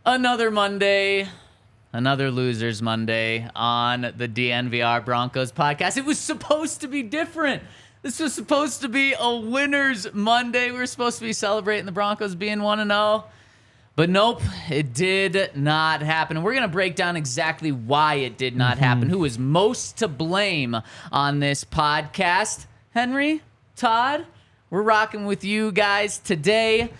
Another Monday, another Losers Monday on the DNVR Broncos Podcast. It was supposed to be different. This was supposed to be a Winners Monday. We were supposed to be celebrating the Broncos being 1-0. But nope, it did not happen. And we're going to break down exactly why it did not happen, who is most to blame on this podcast. Henry, Todd, we're rocking with you guys today.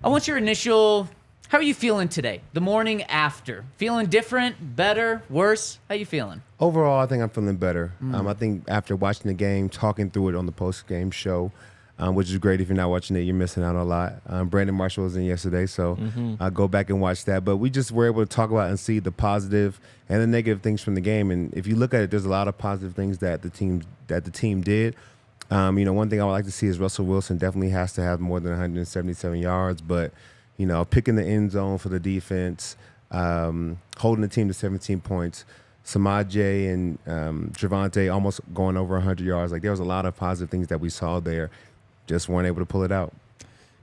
I want your initial... How are you feeling today? The morning after. Feeling different, better, worse? How you feeling? Overall, I think I'm feeling better. I think after watching the game, talking through it on the post-game show, which is great. If you're not watching it, you're missing out on a lot. Brandon Marshall was in yesterday, so I'll go back and watch that. But we just were able to talk about and see the positive and the negative things from the game. And if you look at it, there's a lot of positive things that the team did. One thing I would like to see is Russell Wilson definitely has to have more than 177 yards, but picking the end zone for the defense, holding the team to 17 points. Samaje and Javonte almost going over 100 yards. Like, there was a lot of positive things that we saw there. Just weren't able to pull it out.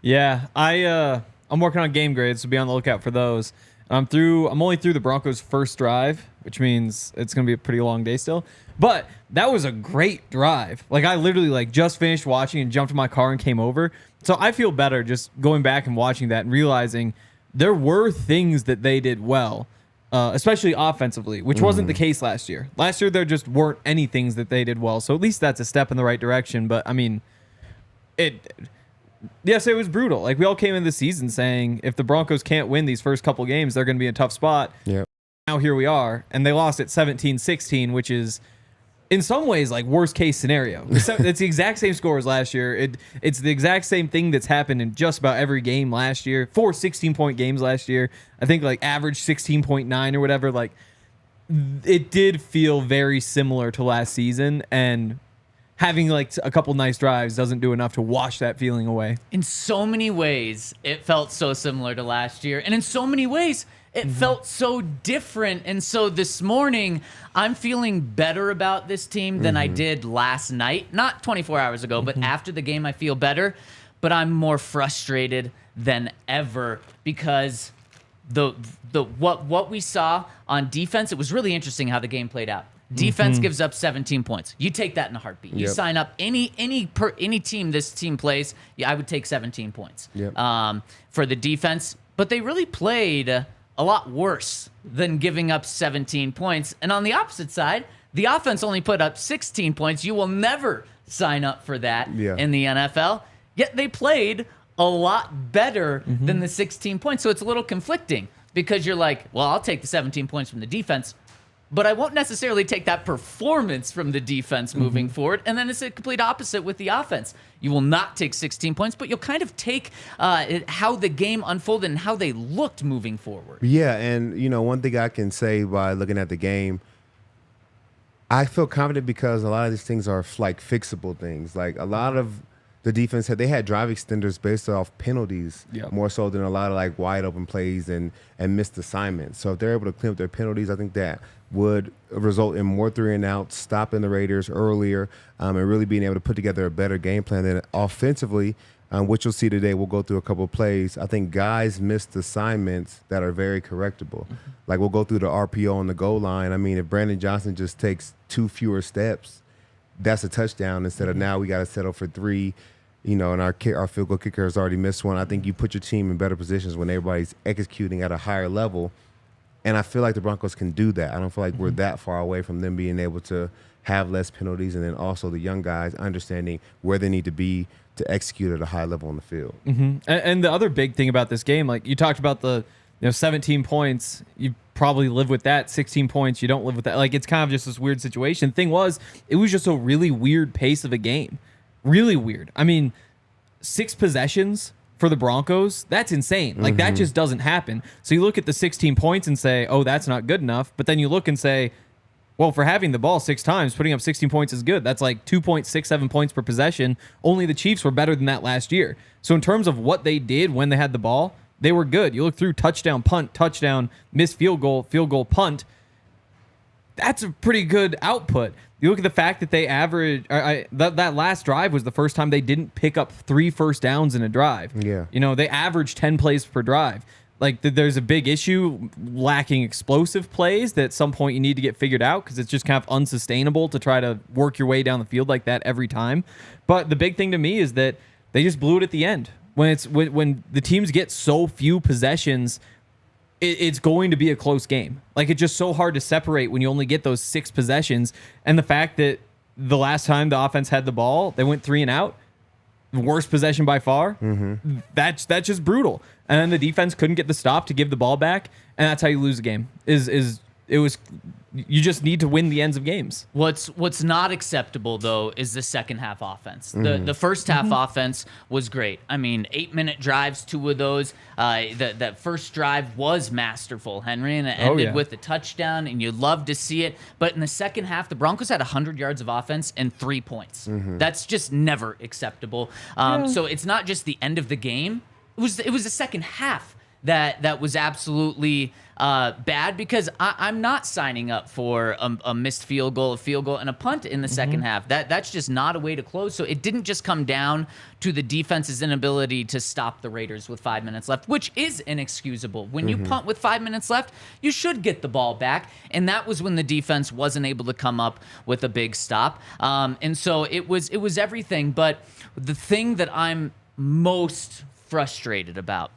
Yeah, I'm working on game grades, so be on the lookout for those. I'm only through the Broncos' first drive, which means it's going to be a pretty long day still. But that was a great drive. Like, I literally just finished watching and jumped in my car and came over. So I feel better just going back and watching that and realizing there were things that they did well, especially offensively, which wasn't the case last year. Last year, there just weren't any things that they did well. So at least that's a step in the right direction. But, I mean, yes, it was brutal. Like, we all came in the season saying if the Broncos can't win these first couple games, they're going to be in a tough spot. Yeah. Now here we are, and they lost at 17-16, which is in some ways like worst case scenario. It's the exact same score as last year. It's the exact same thing that's happened in just about every game last year. 4 16-point games last year. I think average 16.9 or whatever. Like, it did feel very similar to last season, and having a couple nice drives doesn't do enough to wash that feeling away. In so many ways, it felt so similar to last year. And in so many ways, it felt so different. And so this morning, I'm feeling better about this team than I did last night. Not 24 hours ago, but after the game, I feel better. But I'm more frustrated than ever because what we saw on defense, it was really interesting how the game played out. Defense gives up 17 points. You take that in a heartbeat. You sign up any team this team plays, I would take 17 points for the defense. But they really played a lot worse than giving up 17 points. And on the opposite side, the offense only put up 16 points. You will never sign up for that in the NFL. Yet they played a lot better than the 16 points. So it's a little conflicting because you're like, well, I'll take the 17 points from the defense, but I won't necessarily take that performance from the defense moving forward. And then it's a complete opposite with the offense. You will not take 16 points, but you'll kind of take how the game unfolded and how they looked moving forward. Yeah, and, one thing I can say by looking at the game, I feel confident because a lot of these things are fixable things. Like, a lot of the defense they had drive extenders based off penalties more so than a lot of wide open plays and missed assignments. So if they're able to clean up their penalties, I think that would result in more 3-and-outs, stopping the Raiders earlier, and really being able to put together a better game plan. Then offensively, which you'll see today, we'll go through a couple of plays. I think guys missed assignments that are very correctable. Like, we'll go through the RPO on the goal line. I mean, if Brandon Johnson just takes 2 fewer steps, that's a touchdown instead of now we got to settle for 3. And our field goal kicker has already missed one. I think you put your team in better positions when everybody's executing at a higher level. And I feel like the Broncos can do that. I don't feel like we're that far away from them being able to have less penalties, and then also the young guys understanding where they need to be to execute at a high level on the field. And the other big thing about this game, like you talked about the 17 points, you probably live with that. 16 points, you don't live with that. Like, it's kind of just this weird situation. Thing was, it was just a really weird pace of a game. Really weird. I mean, 6 possessions for the Broncos, that's insane. Like, that just doesn't happen. So you look at the 16 points and say, oh, that's not good enough. But then you look and say, well, for having the ball 6 times, putting up 16 points is good. That's like 2.67 points per possession. Only the Chiefs were better than that last year. So in terms of what they did when they had the ball, they were good. You look through touchdown, punt, touchdown, missed field goal, punt. That's a pretty good output. You look at the fact that they average that last drive was the first time they didn't pick up 3 first downs in a drive. Yeah. You know, they averaged 10 plays per drive. Like, there's a big issue lacking explosive plays that at some point you need to get figured out because it's just kind of unsustainable to try to work your way down the field like that every time. But the big thing to me is that they just blew it at the end. When the teams get so few possessions, it's going to be a close game. Like, it's just so hard to separate when you only get those 6 possessions. And the fact that the last time the offense had the ball, they went 3 and out. Worst possession by far. That's just brutal. And then the defense couldn't get the stop to give the ball back, and that's how you lose the game. You just need to win the ends of games. What's not acceptable though is the second half offense. The first half offense was great. I mean, 8-minute drives, 2 of those. That first drive was masterful, Henry, and it ended with a touchdown, and you love to see it. But in the second half, the Broncos had 100 yards of offense and 3 points. That's just never acceptable. So it's not just the end of the game. It was the second half that was absolutely bad because I'm not signing up for a missed field goal, and a punt in the second half. That's just not a way to close. So it didn't just come down to the defense's inability to stop the Raiders with 5 minutes left, which is inexcusable. When you punt with 5 minutes left, you should get the ball back, and that was when the defense wasn't able to come up with a big stop. And so it was everything. But the thing that I'm most frustrated about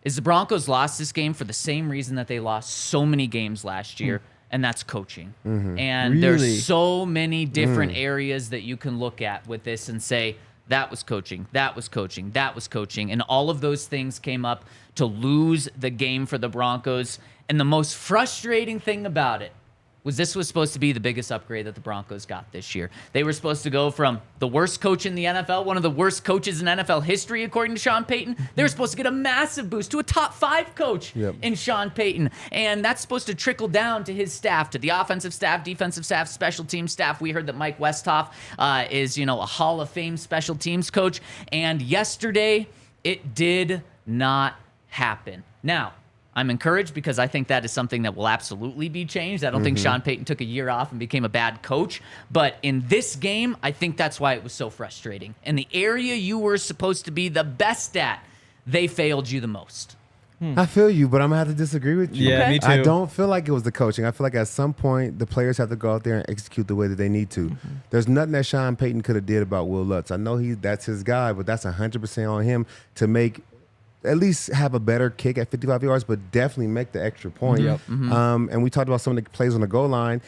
is the Broncos lost this game for the same reason that they lost so many games last year, and that's coaching. And there's so many different areas that you can look at with this and say, that was coaching, that was coaching, that was coaching. And all of those things came up to lose the game for the Broncos. And the most frustrating thing about it was this was supposed to be the biggest upgrade that the Broncos got this year. They were supposed to go from the worst coach in the NFL, one of the worst coaches in NFL history, according to Sean Payton. They were supposed to get a massive boost to a top 5 coach in Sean Payton. And that's supposed to trickle down to his staff, to the offensive staff, defensive staff, special teams staff. We heard that Mike Westhoff is, a Hall of Fame special teams coach. And yesterday, it did not happen. Now, I'm encouraged because I think that is something that will absolutely be changed. I don't think Sean Payton took a year off and became a bad coach. But in this game, I think that's why it was so frustrating. In the area you were supposed to be the best at, they failed you the most. I feel you, but I'm going to have to disagree with you. Yeah, me too. I don't feel like it was the coaching. I feel like at some point, the players have to go out there and execute the way that they need to. There's nothing that Sean Payton could have did about Wil Lutz. I know that's his guy, but that's 100% on him to make at least have a better kick at 55 yards, but definitely make the extra point. And we talked about some of the plays on the goal line.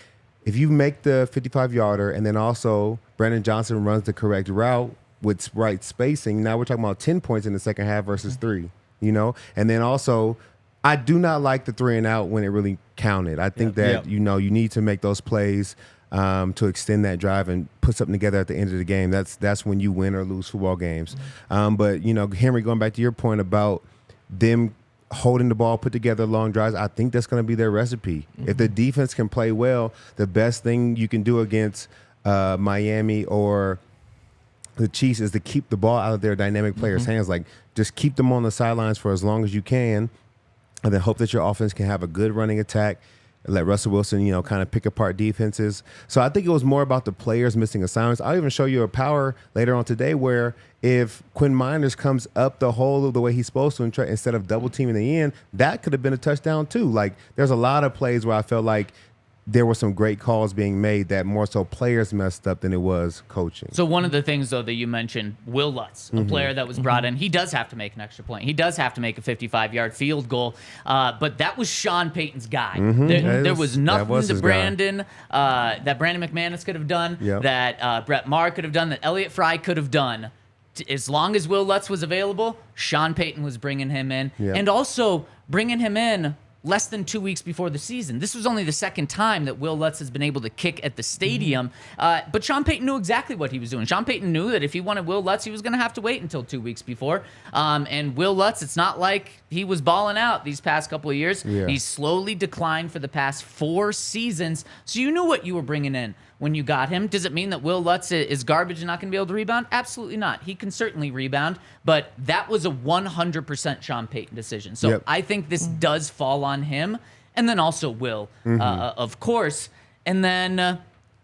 If you make the 55-yarder and then also Brandon Johnson runs the correct route with right spacing, now we're talking about 10 points in the second half versus 3, And then also, I do not like the 3 and out when it really counted. I think that, you need to make those plays to extend that drive and put something together at the end of the game. That's when you win or lose football games. But, Henry, going back to your point about them holding the ball, put together long drives, I think that's going to be their recipe. If the defense can play well, the best thing you can do against Miami or the Chiefs is to keep the ball out of their dynamic players' hands. Like, just keep them on the sidelines for as long as you can, and then hope that your offense can have a good running attack. Let Russell Wilson, kind of pick apart defenses. So I think it was more about the players missing assignments. I'll even show you a power later on today where if Quinn Miners comes up the hole the way he's supposed to and instead of double teaming the end, that could have been a touchdown too. Like, there's a lot of plays where I felt like there were some great calls being made that more so players messed up than it was coaching. So one of the things, though, that you mentioned, Wil Lutz, a player that was brought in, he does have to make an extra point. He does have to make a 55-yard field goal. But that was Sean Payton's guy. There was nothing that Brandon McManus could have done, that Brett Maher could have done, that Elliott Fry could have done. As long as Wil Lutz was available, Sean Payton was bringing him in. And also bringing him in less than 2 weeks before the season. This was only the second time that Wil Lutz has been able to kick at the stadium. But Sean Payton knew exactly what he was doing. Sean Payton knew that if he wanted Wil Lutz, he was going to have to wait until 2 weeks before. And Wil Lutz, it's not like he was balling out these past couple of years. Yeah. He's slowly declined for the past 4 seasons. So you knew what you were bringing in when you got him. Does it mean that Wil Lutz is garbage and not going to be able to rebound? Absolutely not. He can certainly rebound, but that was a 100% Sean Payton decision. So Yep. I think this does fall on him, and then also Wil, of course. And then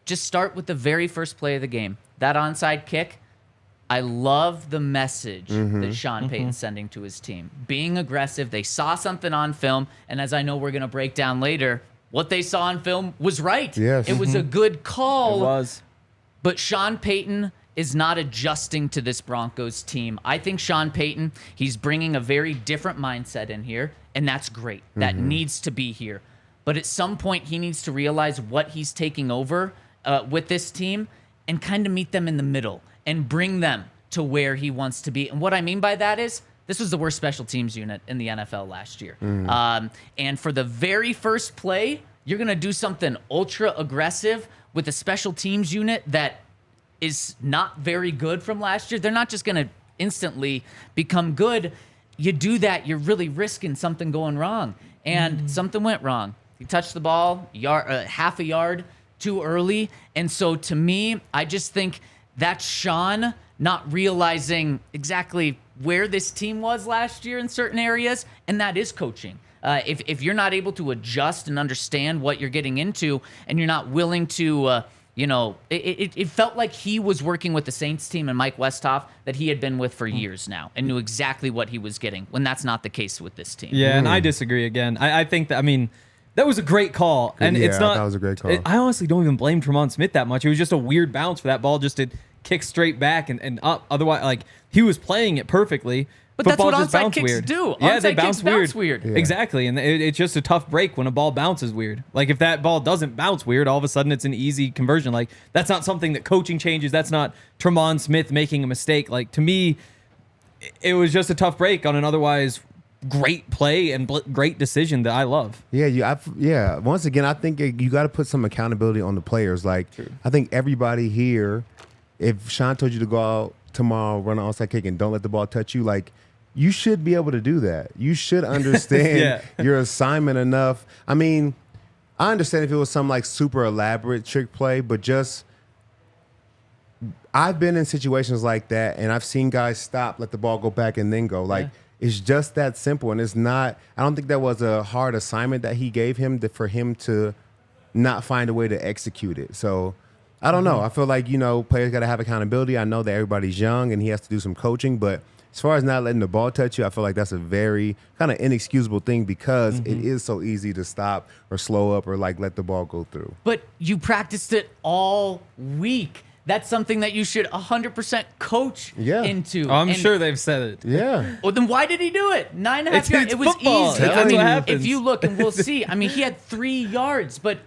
just start with the very first play of the game. That onside kick, I love the message that Sean Payton's sending to his team. Being aggressive. They saw something on film, and as I know we're going to break down later, what they saw on film was right. Yes. It was a good call. It was. But Sean Payton is not adjusting to this Broncos team. I think Sean Payton, he's bringing a very different mindset in here, and that's great. That needs to be here. But at some point, he needs to realize what he's taking over with this team and kind of meet them in the middle and bring them to where he wants to be. And what I mean by that is, this was the worst special teams unit in the NFL last year. And for the very first play, you're going to do something ultra aggressive with a special teams unit that is not very good from last year. They're not just going to instantly become good. You do that, you're really risking something going wrong. And something went wrong. He touched the ball half a yard too early. And so to me, I just think that's Sean not realizing exactly where this team was last year in certain areas, and that is coaching. If you're not able to adjust and understand what you're getting into, and you're not willing to, it felt like he was working with the Saints team and Mike Westhoff that he had been with for years now and knew exactly what he was getting, when that's not the case with this team. Yeah, and I disagree again. I think that, that was a great call. And Yeah, it's not. that was a great call. I honestly don't even blame Tremont Smith that much. It was just a weird bounce for that ball just to kick straight back and up. Otherwise, he was playing it perfectly. But that's what just onside bounce kicks weird. do. Yeah, Onside they kicks bounce weird. Yeah. Exactly, and it's just a tough break when a ball bounces weird. Like if that ball doesn't bounce weird, all of a sudden it's an easy conversion. Like that's not something that coaching changes. That's not Tremont Smith making a mistake. Like to me, it was just a tough break on an otherwise great play and great decision that I love. Yeah, Once again, I think you got to put some accountability on the players. Like, I think everybody here, if Sean told you to go out tomorrow, run an onside kick, and don't let the ball touch you, like, you should be able to do that. You should understand your assignment enough. I understand if it was some like super elaborate trick play, but just I've been in situations like that, and I've seen guys stop, let the ball go back, and then go. Like, it's just that simple, and it's not. I don't think that was a hard assignment that he gave him for him to not find a way to execute it. So I don't know. I feel like players got to have accountability. I know that everybody's young and he has to do some coaching, but as far as not letting the ball touch you, I feel like that's a very kind of inexcusable thing because it is so easy to stop or slow up or like let the ball go through. But you practiced it all week. That's something that you should 100% coach into. Oh, I'm sure they've said it. Yeah. Well, then why did he do it? 9.5 yards. It was football. easy. That's what happens. If you look, and we'll see. He had 3 yards, but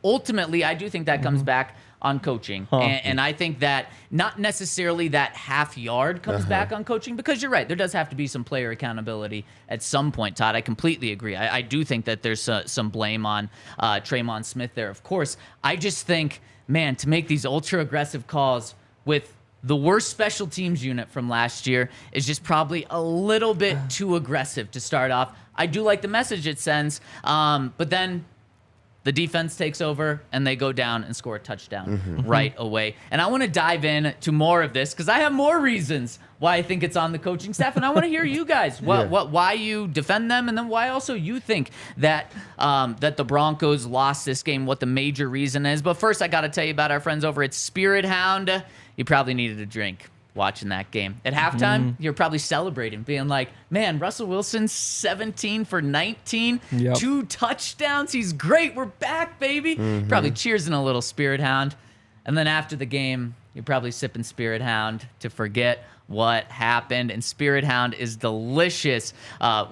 ultimately, I do think that comes back on coaching. And I think that not necessarily that half yard comes back on coaching, because you're right. There does have to be some player accountability at some point, Todd. I completely agree. I do think that there's some blame on Tremont Smith there, of course. I just think, man, to make these ultra aggressive calls with the worst special teams unit from last year is just probably a little bit too aggressive to start off. I do like the message it sends, but then the defense takes over and they go down and score a touchdown right away. And I want to dive in to more of this because I have more reasons why I think it's on the coaching staff, and I want to hear you guys why you defend them, and then why also you think that that the Broncos lost this game, what the major reason is. But first, I got to tell you about our friends over at Spirit Hound. You probably needed a drink watching that game. At halftime, you're probably celebrating, being like, man, Russell Wilson, 17 for 19, 2 touchdowns. He's great. We're back, baby. Probably cheersing a little Spirit Hound. And then after the game, you're probably sipping Spirit Hound to forget what happened. And Spirit Hound is delicious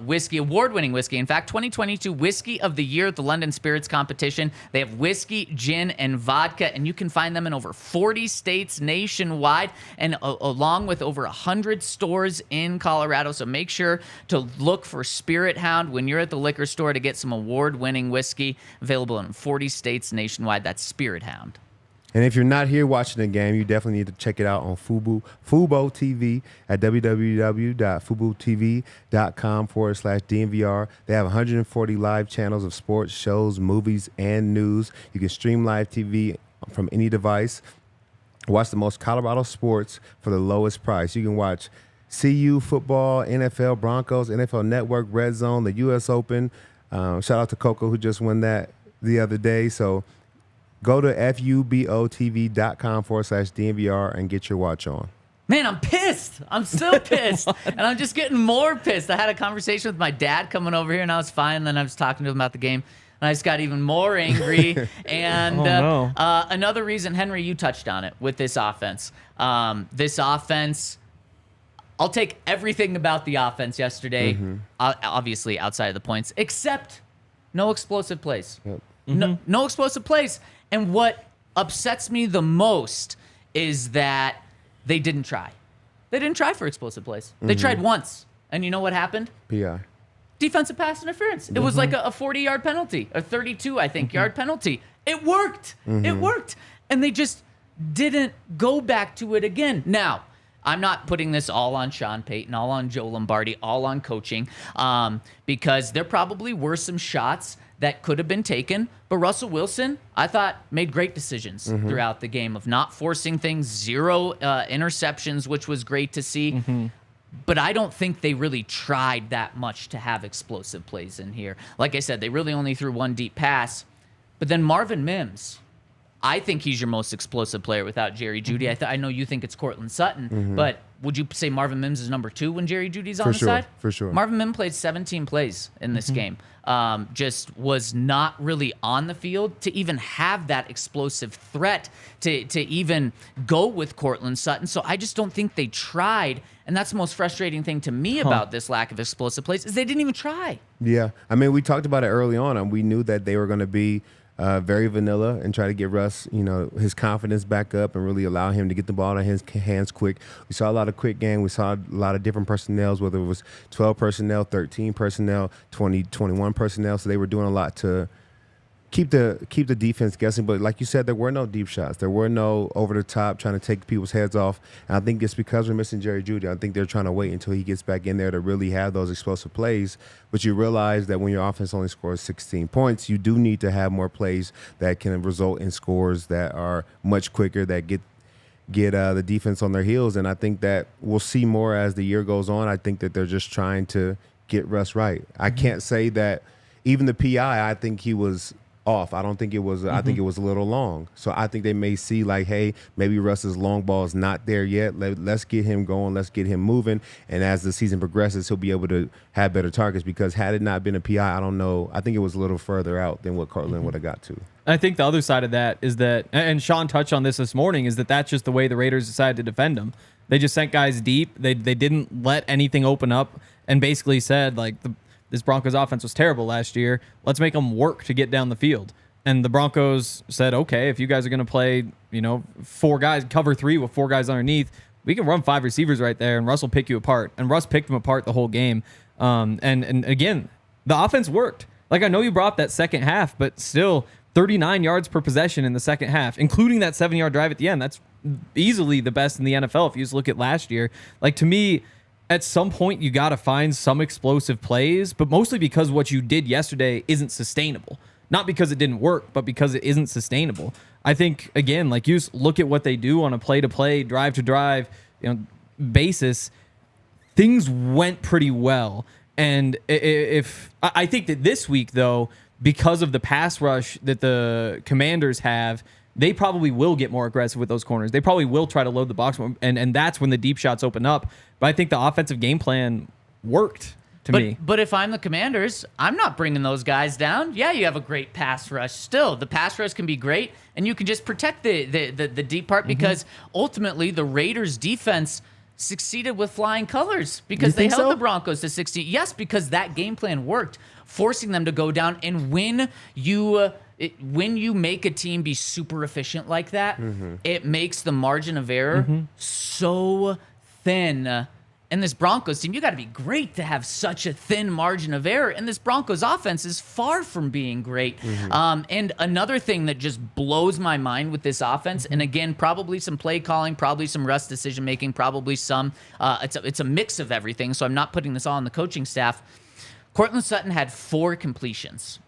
whiskey, award-winning whiskey. In fact, 2022 Whiskey of the Year at the London Spirits Competition. They have whiskey, gin, and vodka, and you can find them in over 40 states nationwide, and along with over 100 stores in Colorado. So make sure to look for Spirit Hound when you're at the liquor store to get some award-winning whiskey, available in 40 states nationwide. That's Spirit Hound. And if you're not here watching the game, you definitely need to check it out on Fubo TV at www.fubotv.com/DNVR. They have 140 live channels of sports, shows, movies, and news. You can stream live TV from any device. Watch the most Colorado sports for the lowest price. You can watch CU football, NFL, Broncos, NFL Network, Red Zone, the U.S. Open. Shout out to Coco who just won that the other day. So go to FUBOTV.com/DNVR and get your watch on. Man, I'm pissed. I'm still pissed. And I'm just getting more pissed. I had a conversation with my dad coming over here, and I was fine. And then I was talking to him about the game, and I just got even more angry. And another reason, Henry, you touched on it with this offense. This offense, I'll take everything about the offense yesterday, obviously outside of the points, except no explosive plays. Yep. No explosive plays. And what upsets me the most is that they didn't try. They didn't try for explosive plays. They tried once. And you know what happened? PI. Defensive pass interference. It was like a 40-yard penalty, a 32, I think, yard penalty. It worked. It worked. And they just didn't go back to it again. Now, I'm not putting this all on Sean Payton, all on Joe Lombardi, all on coaching, because there probably were some shots that could have been taken. But Russell Wilson, I thought, made great decisions throughout the game of not forcing things, 0 interceptions, which was great to see. But I don't think they really tried that much to have explosive plays in here. Like I said, they really only threw one deep pass. But then Marvin Mims, I think he's your most explosive player without Jerry Jeudy. I know you think it's Cortland Sutton, but would you say Marvin Mims is number 2 when Jerry Jeudy's on the side? For sure. Marvin Mims played 17 plays in this game. Just was not really on the field to even have that explosive threat to even go with Cortland Sutton. So I just don't think they tried. And that's the most frustrating thing to me about this lack of explosive plays is they didn't even try. Yeah. I mean, we talked about it early on, and we knew that they were going to be very vanilla and try to get Russ, his confidence back up and really allow him to get the ball in his hands quick. We saw a lot of quick game. We saw a lot of different personnel, whether it was 12 personnel, 13 personnel, 20, 21 personnel. So they were doing a lot to keep the defense guessing. But like you said, there were no deep shots. There were no over the top trying to take people's heads off. And I think it's because we're missing Jerry Jeudy. I think they're trying to wait until he gets back in there to really have those explosive plays. But you realize that when your offense only scores 16 points, you do need to have more plays that can result in scores that are much quicker, that get the defense on their heels. And I think that we'll see more as the year goes on. I think that they're just trying to get Russ right. I can't say that even the PI, I think he was off. I don't think it was. I think it was a little long. So I think they may see like, hey, maybe Russ's long ball is not there yet. Let's get him going. Let's get him moving. And as the season progresses, he'll be able to have better targets. Because had it not been a PI, I don't know. I think it was a little further out than what Cortland would have got to. I think the other side of that is that, and Sean touched on this morning, is that that's just the way the Raiders decided to defend them. They just sent guys deep. They didn't let anything open up, and basically said like this Broncos offense was terrible last year. Let's make them work to get down the field. And the Broncos said, okay, if you guys are going to play, 4 guys, cover 3 with 4 guys underneath, we can run 5 receivers right there, and Russ will pick you apart. And Russ picked them apart the whole game. And again, the offense worked. Like, I know you brought up that second half, but still 39 yards per possession in the second half, including that 7-yard drive at the end. That's easily the best in the NFL if you just look at last year. Like, to me, at some point, you got to find some explosive plays, but mostly because what you did yesterday isn't sustainable. Not because it didn't work, but because it isn't sustainable. I think, again, like you look at what they do on a play-to-play, drive-to-drive basis, things went pretty well. And I think that this week, though, because of the pass rush that the Commanders have, they probably will get more aggressive with those corners. They probably will try to load the box, and that's when the deep shots open up. But I think the offensive game plan worked to me. But if I'm the Commanders, I'm not bringing those guys down. Yeah, you have a great pass rush still. The pass rush can be great, and you can just protect the deep part because ultimately the Raiders' defense succeeded with flying colors because they think held so? the Broncos to 60. Yes, because that game plan worked, forcing them to go down. And when you make a team be super efficient like that, it makes the margin of error so thin. And this Broncos team, you got to be great to have such a thin margin of error. And this Broncos offense is far from being great. And another thing that just blows my mind with this offense, and again, probably some play calling, probably some rust decision making, probably some, it's a mix of everything. So I'm not putting this all on the coaching staff. Courtland Sutton had 4 completions.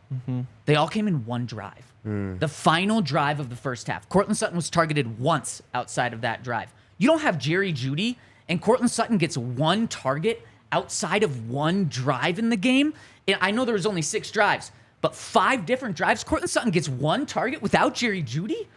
They all came in one drive. The final drive of the first half. Courtland Sutton was targeted once outside of that drive. You don't have Jerry Jeudy, and Courtland Sutton gets 1 target outside of 1 drive in the game. And I know there was only 6 drives, but 5 different drives. Courtland Sutton gets 1 target without Jerry Jeudy?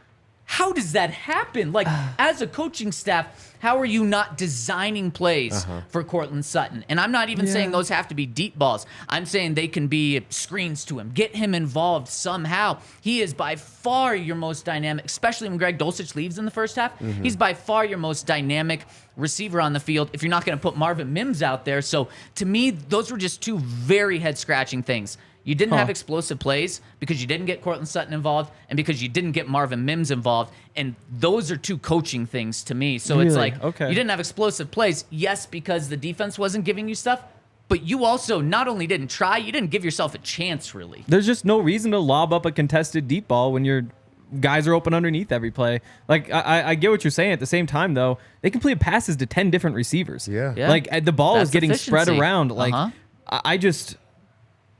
How does that happen? Like, as a coaching staff, how are you not designing plays for Courtland Sutton? And I'm not even saying those have to be deep balls. I'm saying they can be screens to him. Get him involved somehow. He is by far your most dynamic, especially when Greg Dulcich leaves in the first half. He's by far your most dynamic receiver on the field if you're not going to put Marvin Mims out there. So, to me, those were just 2 very head-scratching things. You didn't have explosive plays because you didn't get Courtland Sutton involved and because you didn't get Marvin Mims involved. And those are 2 coaching things to me. So it's like, you didn't have explosive plays. Yes, because the defense wasn't giving you stuff. But you also not only didn't try, you didn't give yourself a chance, really. There's just no reason to lob up a contested deep ball when your guys are open underneath every play. Like, I get what you're saying. At the same time, though, they completed passes to 10 different receivers. Yeah. Like, the ball That's is getting spread efficiency. around. Like,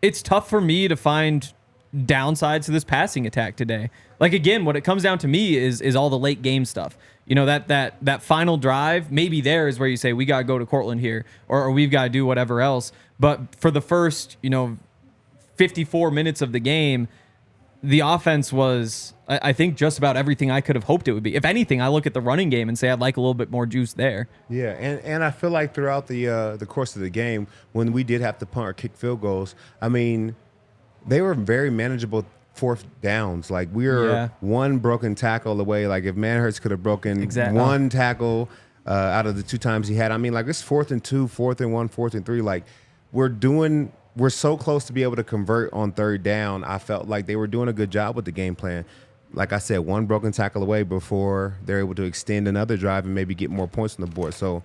it's tough for me to find downsides to this passing attack today. Like, again, what it comes down to me is all the late game stuff. You know, that final drive, maybe there is where you say, we got to go to Cortland here, or we've got to do whatever else. But for the first, 54 minutes of the game, the offense was, I think, just about everything I could have hoped it would be. If anything, I look at the running game and say I'd like a little bit more juice there. Yeah, and I feel like throughout the course of the game, when we did have to punt or kick field goals, I mean, they were very manageable 4th downs. Like, we were 1 broken tackle away. Like, if Manhurst could have broken 1 tackle out of the 2 times he had, I mean, like, it's 4th and 2, 4th and 1, 4th and 3. Like, we're so close to be able to convert on 3rd down. I felt like they were doing a good job with the game plan. Like I said, 1 broken tackle away before they're able to extend another drive and maybe get more points on the board. So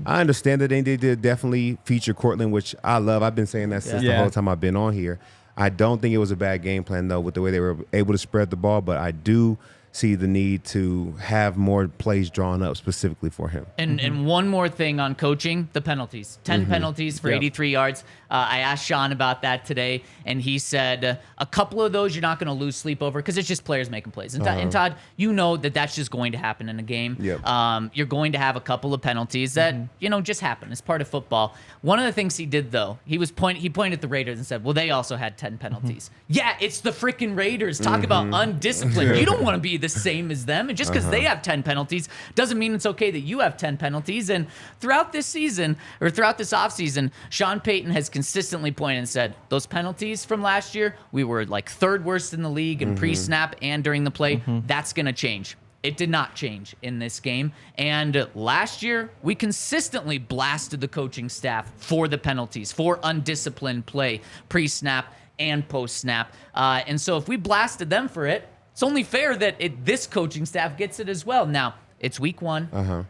I understand that they did definitely feature Cortland, which I love. I've been saying that since the whole time I've been on here. I don't think it was a bad game plan, though, with the way they were able to spread the ball, but I do see the need to have more plays drawn up specifically for him. And one more thing on coaching, the penalties. 10 penalties for 83 yards. I asked Sean about that today, and he said a couple of those you're not going to lose sleep over because it's just players making plays. And Todd, you know that's just going to happen in a game. Yep. You're going to have a couple of penalties that, just happen. It's part of football. One of the things he did, though, he pointed at the Raiders and said, well, they also had 10 penalties. Yeah, it's the freaking Raiders. Talk about undisciplined. You don't want to be the same as them. And just because they have 10 penalties doesn't mean it's okay that you have 10 penalties. And throughout this season, or throughout this offseason, Sean Payton has consistently pointed and said, those penalties from last year, we were like 3rd worst in the league in pre-snap and during the play. That's going to change. It did not change in this game. And last year, we consistently blasted the coaching staff for the penalties, for undisciplined play, pre-snap and post-snap. And so if we blasted them for it, it's only fair that this coaching staff gets it as well. Now, it's week 1.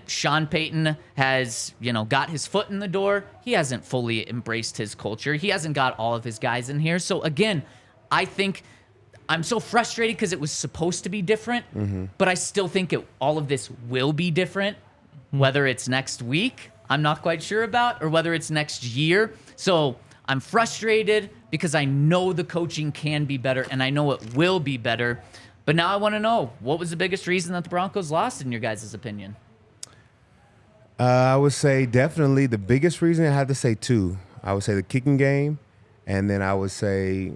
Sean Payton has, got his foot in the door. He hasn't fully embraced his culture. He hasn't got all of his guys in here. So, again, I think I'm so frustrated because it was supposed to be different, but I still think all of this will be different, whether it's next week, I'm not quite sure about, or whether it's next year. So I'm frustrated because I know the coaching can be better, and I know it will be better. But now I want to know, what was the biggest reason that the Broncos lost, in your guys' opinion? I would say definitely the biggest reason, I had to say 2. I would say the kicking game, and then I would say,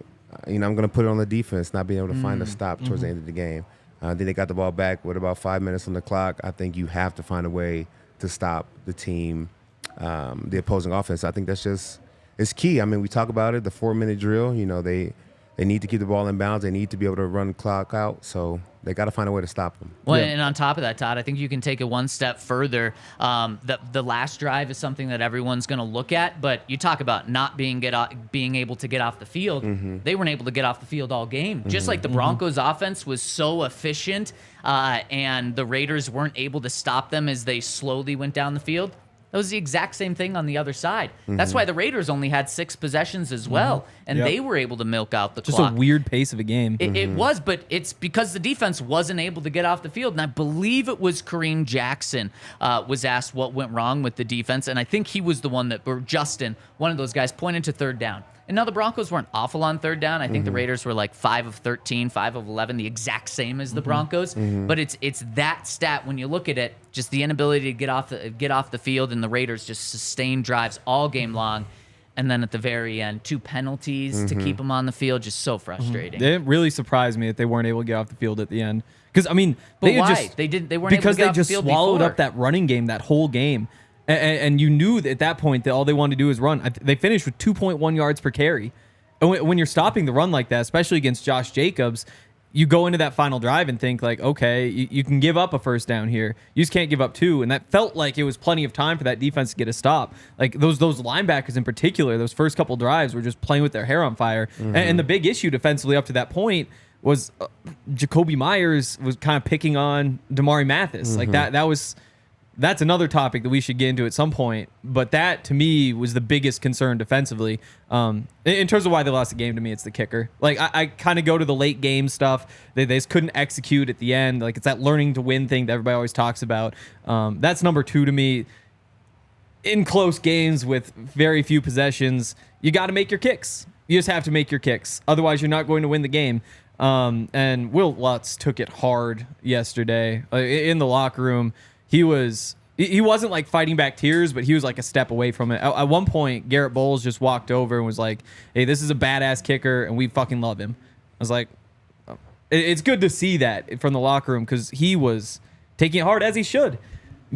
I'm going to put it on the defense, not being able to find a stop towards the end of the game. Then they got the ball back with about 5 minutes on the clock. I think you have to find a way to stop the team, the opposing offense. I think that's just, it's key. I mean, we talk about it, the 4-minute drill. They need to keep the ball in bounds. They need to be able to run the clock out. So They got to find a way to stop them. Well, and on top of that, Todd, I think you can take it one step further. The last drive is something that everyone's going to look at, but you talk about not being able to get off the field. They weren't able to get off the field all game. Just like the Broncos offense was so efficient and the Raiders weren't able to stop them as they slowly went down the field. That was the exact same thing on the other side. That's why the Raiders only had 6 possessions as well, and they were able to milk out the clock. Just a weird pace of a game. It was, but it's because the defense wasn't able to get off the field. And I believe it was Kareem Jackson was asked what went wrong with the defense, and I think he was the one that, or Justin, one of those guys, pointed to third down. And now the Broncos weren't awful on third down. I think the Raiders were like 5 of 13, 5 of 11, the exact same as the Broncos. But it's that stat when you look at it, just the inability to get off the field, and the Raiders just sustained drives all game long. And then at the very end, 2 penalties to keep them on the field, just so frustrating. It really surprised me that they weren't able to get off the field at the end. Because I mean, but why? They weren't able to get off the field because they just swallowed before. up that running game that whole game. And you knew that at that point that all they wanted to do was run. They finished with 2.1 yards per carry. And when you're stopping the run like that, especially against Josh Jacobs, you go into that final drive and think like, okay, you can give up a first down here. You just can't give up 2. And that felt like it was plenty of time for that defense to get a stop. Like those linebackers in particular, those first couple drives were just playing with their hair on fire. And the big issue defensively up to that point was Jacoby Myers was kind of picking on Damari Mathis. Like that's another topic that we should get into at some point. But that, to me, was the biggest concern defensively. In terms of why they lost the game, to me, it's the kicker. Like, I kind of go to the late game stuff. They just couldn't execute at the end. Like, it's that learning to win thing that everybody always talks about. That's number 2 to me. In close games with very few possessions, you got to make your kicks. You just have to make your kicks. Otherwise, you're not going to win the game. And Wil Lutz took it hard yesterday in the locker room. He wasn't like fighting back tears, but he was like a step away from it. At one point, Garrett Bowles just walked over and was like, hey, this is a badass kicker, and we fucking love him. I was like, oh. It's good to see that from the locker room because he was taking it hard, as he should,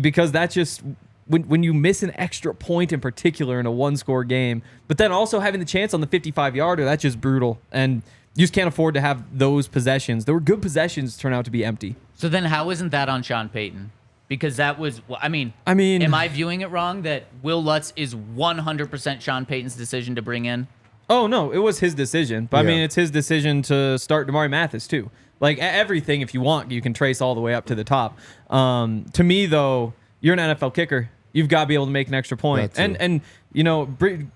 because that's just when you miss an extra point in particular in a 1-score game, but then also having the chance on the 55-yarder, that's just brutal. And you just can't afford to have those possessions. There were good possessions turn out to be empty. So then how isn't that on Sean Payton? Because that was, I mean, am I viewing it wrong that Wil Lutz is 100% Sean Payton's decision to bring in? Oh, no, it was his decision. But, I mean, it's his decision to start Damari Mathis, too. Like, everything, if you want, you can trace all the way up to the top. To me, though, you're an NFL kicker. You've got to be able to make an extra point. And you know,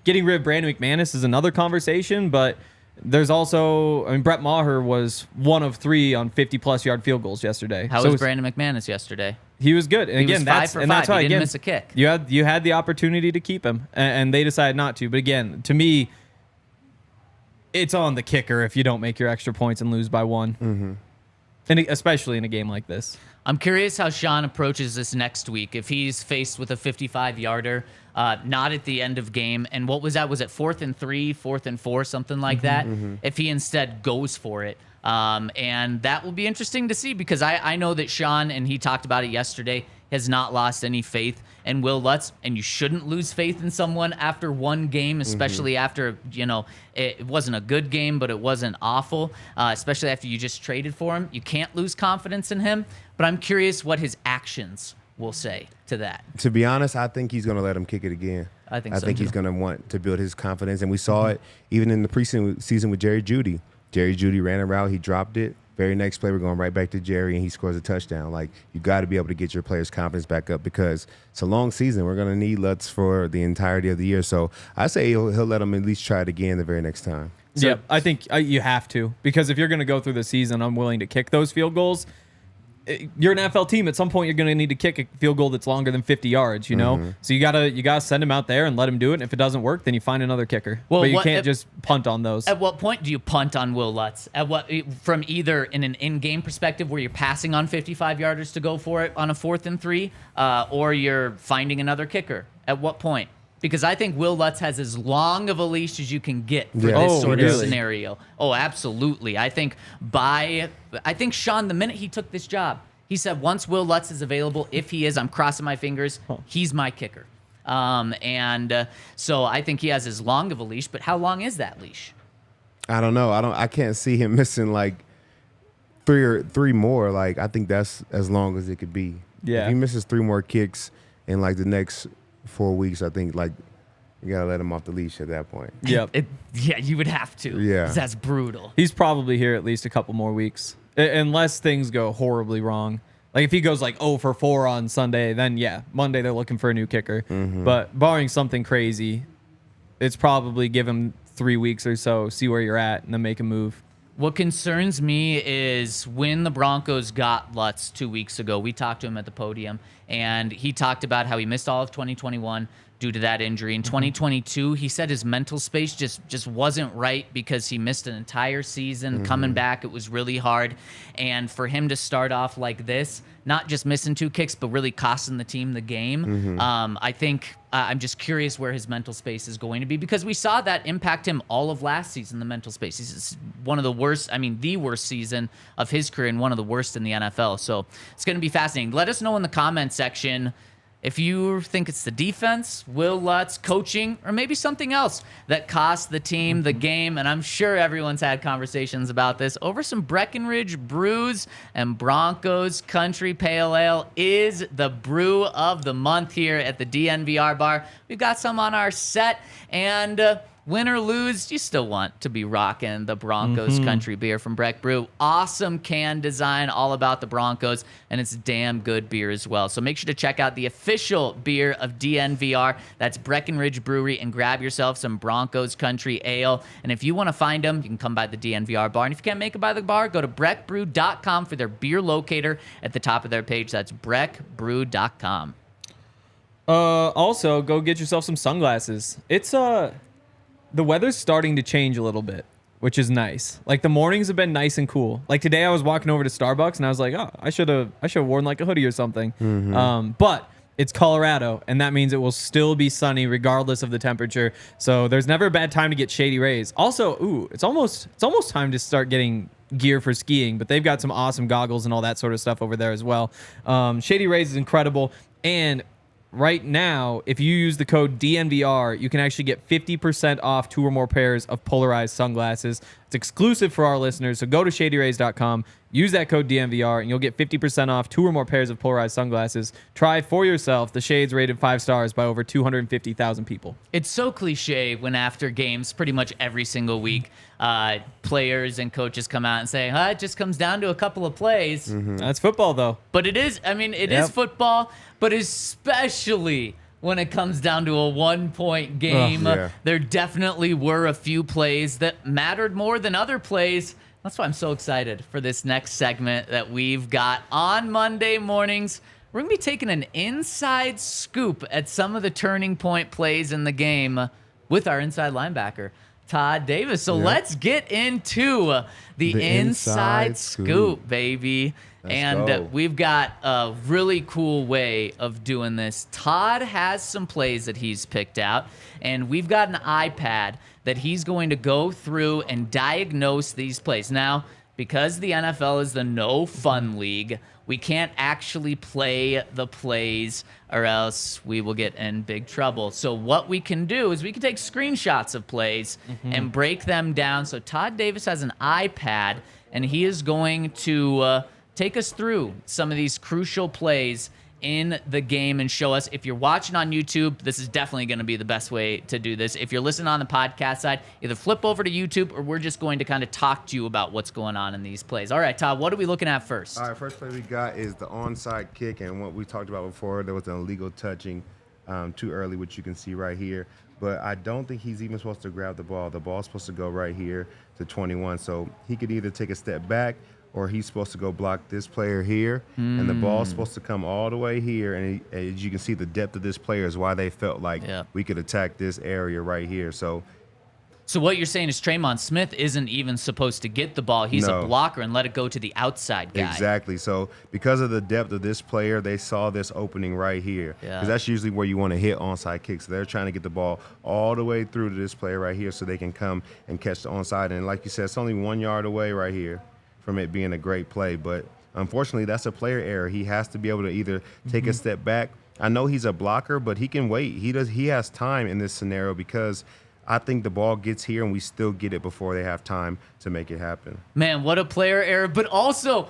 getting rid of Brandon McManus is another conversation, but there's also, I mean, Brett Maher was 1 of 3 on 50-plus yard field goals yesterday. How was Brandon McManus yesterday? He was good. And he again, was 5 for 5. that's why, he didn't miss a kick. You had the opportunity to keep him, and they decided not to. But again, to me, it's on the kicker if you don't make your extra points and lose by 1. And especially in a game like this. I'm curious how Sean approaches this next week. If he's faced with a 55-yarder, not at the end of game, and what was that? Was it 4th and 3, 4th and 4, something like that? If he instead goes for it. And that will be interesting to see because I know that Sean, and he talked about it yesterday, has not lost any faith in Wil Lutz, and you shouldn't lose faith in someone after 1 game, especially after, you know, it wasn't a good game, but it wasn't awful, especially after you just traded for him. You can't lose confidence in him, but I'm curious what his actions will say to that. To be honest, I think he's going to let him kick it again. I think he's going to want to build his confidence, and we saw it even in the preseason with Jerry Jeudy. Jerry Jeudy ran a route, he dropped it. Very next play, we're going right back to Jerry, and he scores a touchdown. Like, you got to be able to get your players' confidence back up because it's a long season. We're going to need Lutz for the entirety of the year. So I say he'll let him at least try it again the very next time. Yeah, I think you have to because if you're going to go through the season, I'm willing to kick those field goals. You're an NFL team. At some point, you're going to need to kick a field goal that's longer than 50 yards. You know, so you gotta send him out there and let him do it. And if it doesn't work, then you find another kicker. Well, but you can't just punt on those. At what point do you punt on Wil Lutz? From either in an in-game perspective where you're passing on 55-yarders to go for it on a 4th and 3, or you're finding another kicker? At what point? Because I think Wil Lutz has as long of a leash as you can get for this sort of scenario. Oh, absolutely. I think Sean, the minute he took this job, he said once Wil Lutz is available, if he is, I'm crossing my fingers, he's my kicker. So I think he has as long of a leash, but how long is that leash? I don't know. I can't see him missing like three more, like I think that's as long as it could be. Yeah. If he misses 3 more kicks in like the next 4 weeks, I think like you gotta let him off the leash at that point. Yep. Yeah, you would have to. Yeah. 'Cause that's brutal. He's probably here at least a couple more weeks, unless things go horribly wrong. Like if he goes like 0 for 4 on Sunday, then yeah, Monday they're looking for a new kicker. But barring something crazy, it's probably give him 3 weeks or so, see where you're at, and then make a move. What concerns me is when the Broncos got Lutz 2 weeks ago, we talked to him at the podium, and he talked about how he missed all of 2021 due to that injury. In 2022, he said his mental space just wasn't right because he missed an entire season. Coming back, it was really hard. And for him to start off like this, not just missing 2 kicks, but really costing the team the game, I think I'm just curious where his mental space is going to be, because we saw that impact him all of last season, the mental space. He's one of the worst, the worst season of his career and one of the worst in the NFL. So it's going to be fascinating. Let us know in the comment section if you think it's the defense, Wil Lutz, coaching, or maybe something else that cost the team the game. And I'm sure everyone's had conversations about this over some Breckenridge brews, and Broncos Country Pale Ale is the brew of the month here at the DNVR Bar. We've got some on our set, and win or lose, you still want to be rocking the Broncos Country beer from Breck Brew. Awesome can design, all about the Broncos, and it's damn good beer as well. So make sure to check out the official beer of DNVR. That's Breckenridge Brewery, and grab yourself some Broncos Country Ale. And if you want to find them, you can come by the DNVR Bar. And if you can't make it by the bar, go to breckbrew.com for their beer locator at the top of their page. That's breckbrew.com. Also, go get yourself some sunglasses. It's the weather's starting to change a little bit, which is nice. Like the mornings have been nice and cool. Like today I was walking over to Starbucks and I was like, oh, I should have worn like a hoodie or something. But it's Colorado, and that means it will still be sunny regardless of the temperature. So there's never a bad time to get shady rays. Also, it's almost time to start getting gear for skiing, but they've got some awesome goggles and all that sort of stuff over there as well. Shady Rays is incredible, and right now, if you use the code DNVR, you can actually get 50% off 2 or more pairs of polarized sunglasses. It's exclusive for our listeners, so go to shadyrays.com, use that code DNVR, and you'll get 50% off 2 or more pairs of polarized sunglasses. Try for yourself the shades rated 5 stars by over 250,000 people. It's so cliche when after games, pretty much every single week, players and coaches come out and say, it just comes down to a couple of plays. That's football, though. But it is, it is football, but especially when it comes down to a 1-point game, there definitely were a few plays that mattered more than other plays. That's why I'm so excited for this next segment that we've got on Monday mornings. We're going to be taking an inside scoop at some of the turning point plays in the game with our inside linebacker, Todd Davis. So let's get into the inside scoop, baby. We've got a really cool way of doing this. Todd has some plays that he's picked out, and we've got an iPad that he's going to go through and diagnose these plays. Now, because the NFL is the no fun league, we can't actually play the plays or else we will get in big trouble. So what we can do is we can take screenshots of plays and break them down. So Todd Davis has an iPad, and he is going to take us through some of these crucial plays in the game and show us. If you're watching on YouTube, this is definitely going to be the best way to do this. If you're listening on the podcast side, either flip over to YouTube, or we're just going to kind of talk to you about what's going on in these plays. All right, Todd, what are we looking at first? All right, first play we got is the onside kick, and what we talked about before, there was an illegal touching too early, which you can see right here. But I don't think he's even supposed to grab the ball. The ball's supposed to go right here to 21, so he could either take a step back, or he's supposed to go block this player here, and the ball's supposed to come all the way here. And as you can see, the depth of this player is why they felt like we could attack this area right here. So what you're saying is Tremon Smith isn't even supposed to get the ball. He's a blocker and let it go to the outside guy. Exactly. So because of the depth of this player, they saw this opening right here. Because that's usually where you want to hit onside kicks. So they're trying to get the ball all the way through to this player right here so they can come and catch the onside. And like you said, it's only 1 yard away right here from it being a great play. But unfortunately, that's a player error. He has to be able to either take a step back. I know he's a blocker, but he can wait. He has time in this scenario because I think the ball gets here and we still get it before they have time to make it happen. Man, what a player error. But also,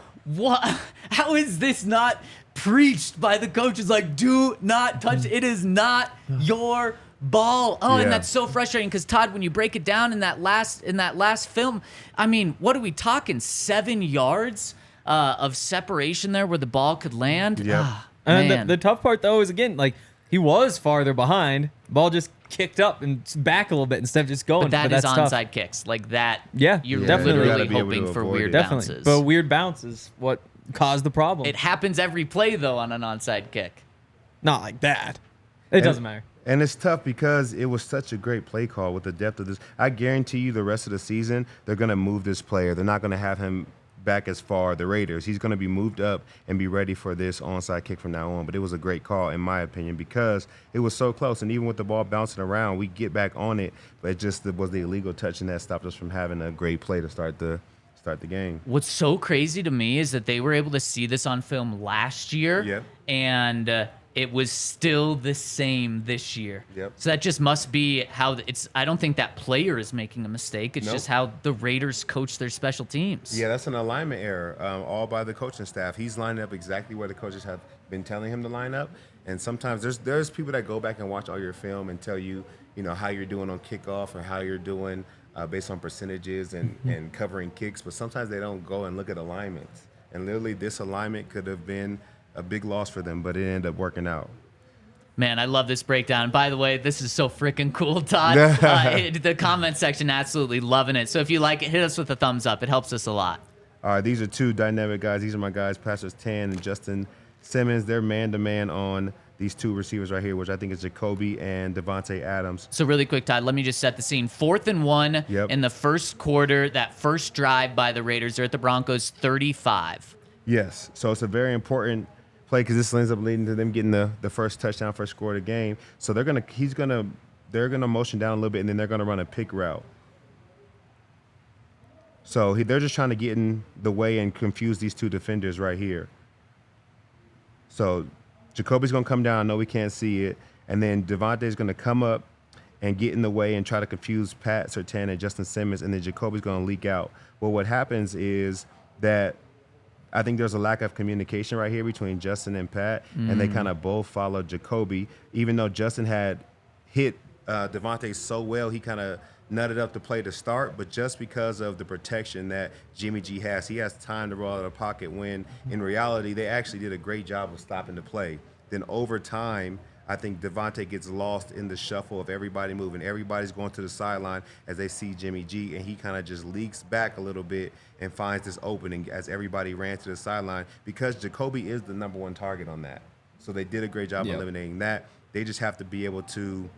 how is this not preached by the coaches? Like, do not touch it. It is not your ball. Oh, Yeah. and that's so frustrating because Todd, when you break it down in that last film, I mean, what are we talking? 7 yards of separation there where the ball could land? Yep. And Man. the tough part, though, is, again, like, he was farther behind. Ball just kicked up and back a little bit instead of just going. But that's tough. onside kicks. Like that, Yeah, you're definitely. literally You gotta be able hoping to for avoid weird it. Definitely. bounces. But weird bounce is what caused the problem. It happens every play, though, on an onside kick. Not like that. It doesn't matter. And it's tough because it was such a great play call with the depth of this. I guarantee you the rest of the season, they're going to move this player. They're not going to have him back as far, the Raiders. He's going to be moved up and be ready for this onside kick from now on. But it was a great call, in my opinion, because it was so close. And even with the ball bouncing around, we get back on it. But it just was the illegal touch, and that stopped us from having a great play to start the game. What's so crazy to me is that they were able to see this on film last year, Yep. and it was still the same this year. Yep. So that just must be how it's. I don't think that player is making a mistake. It's Nope. just how the Raiders coach their special teams. Yeah, that's an alignment error, all by the coaching staff. He's lined up exactly where the coaches have been telling him to line up. And sometimes there's people that go back and watch all your film and tell you, how you're doing on kickoff or how you're doing based on percentages and covering kicks. But sometimes they don't go and look at alignments. And literally, this alignment could have been a big loss for them, but it ended up working out. Man, I love this breakdown. And by the way, this is so freaking cool, Todd. The comment section, absolutely loving it. So if you like it, hit us with a thumbs up. It helps us a lot. All right, these are two dynamic guys. These are my guys, Pastors Tan and Justin Simmons. They're man-to-man on these two receivers right here, which I think is Jacoby and Devontae Adams. So really quick, Todd, let me just set the scene. 4th and 1 Yep. in the first quarter. That first drive by the Raiders. They're at the Broncos 35. Yes, so it's a very important play because this ends up leading to them getting the first touchdown, first score of the game. So they're gonna motion down a little bit, and then they're gonna run a pick route. So they're just trying to get in the way and confuse these two defenders right here. So Jacoby's gonna come down. I know we can't see it, and then Devontae's gonna come up and get in the way and try to confuse Pat Surtain and Justin Simmons, and then Jacoby's gonna leak out. Well, what happens is that I think there's a lack of communication right here between Justin and Pat, and they kind of both followed Jacoby. Even though Justin had hit Devontae so well, he kind of nutted up the play to start, but just because of the protection that Jimmy G has, he has time to roll out of the pocket when, in reality, they actually did a great job of stopping the play. Then over time, I think Devontae gets lost in the shuffle of everybody moving. Everybody's going to the sideline as they see Jimmy G, and he kind of just leaks back a little bit and finds this opening as everybody ran to the sideline because Jacoby is the number one target on that. So they did a great job eliminating that. They just have to be able to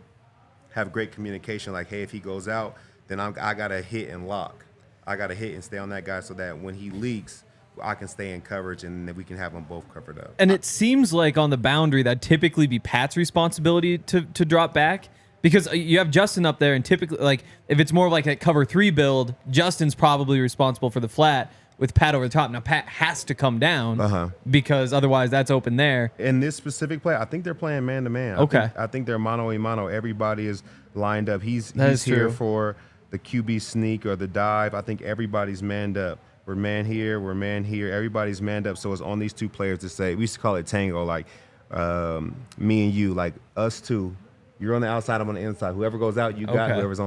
have great communication like, hey, if he goes out, then I got to hit and lock. I got to hit and stay on that guy so that when he leaks, I can stay in coverage and then we can have them both covered up. And it seems like on the boundary that'd typically be Pat's responsibility to drop back because you have Justin up there, and typically, like, if it's more like a cover 3 build, Justin's probably responsible for the flat with Pat over the top. Now Pat has to come down because otherwise that's open there. In this specific play, I think they're playing man to man. Okay. I think they're mano a mano. Everybody is lined up. He's is here true. for the QB sneak or the dive. I think everybody's manned up. We're man here, we're man here. Everybody's manned up. So it's on these two players to say, we used to call it tango, like me and you, like us two. You're on the outside, I'm on the inside. Whoever goes out, you got. Okay. Whoever's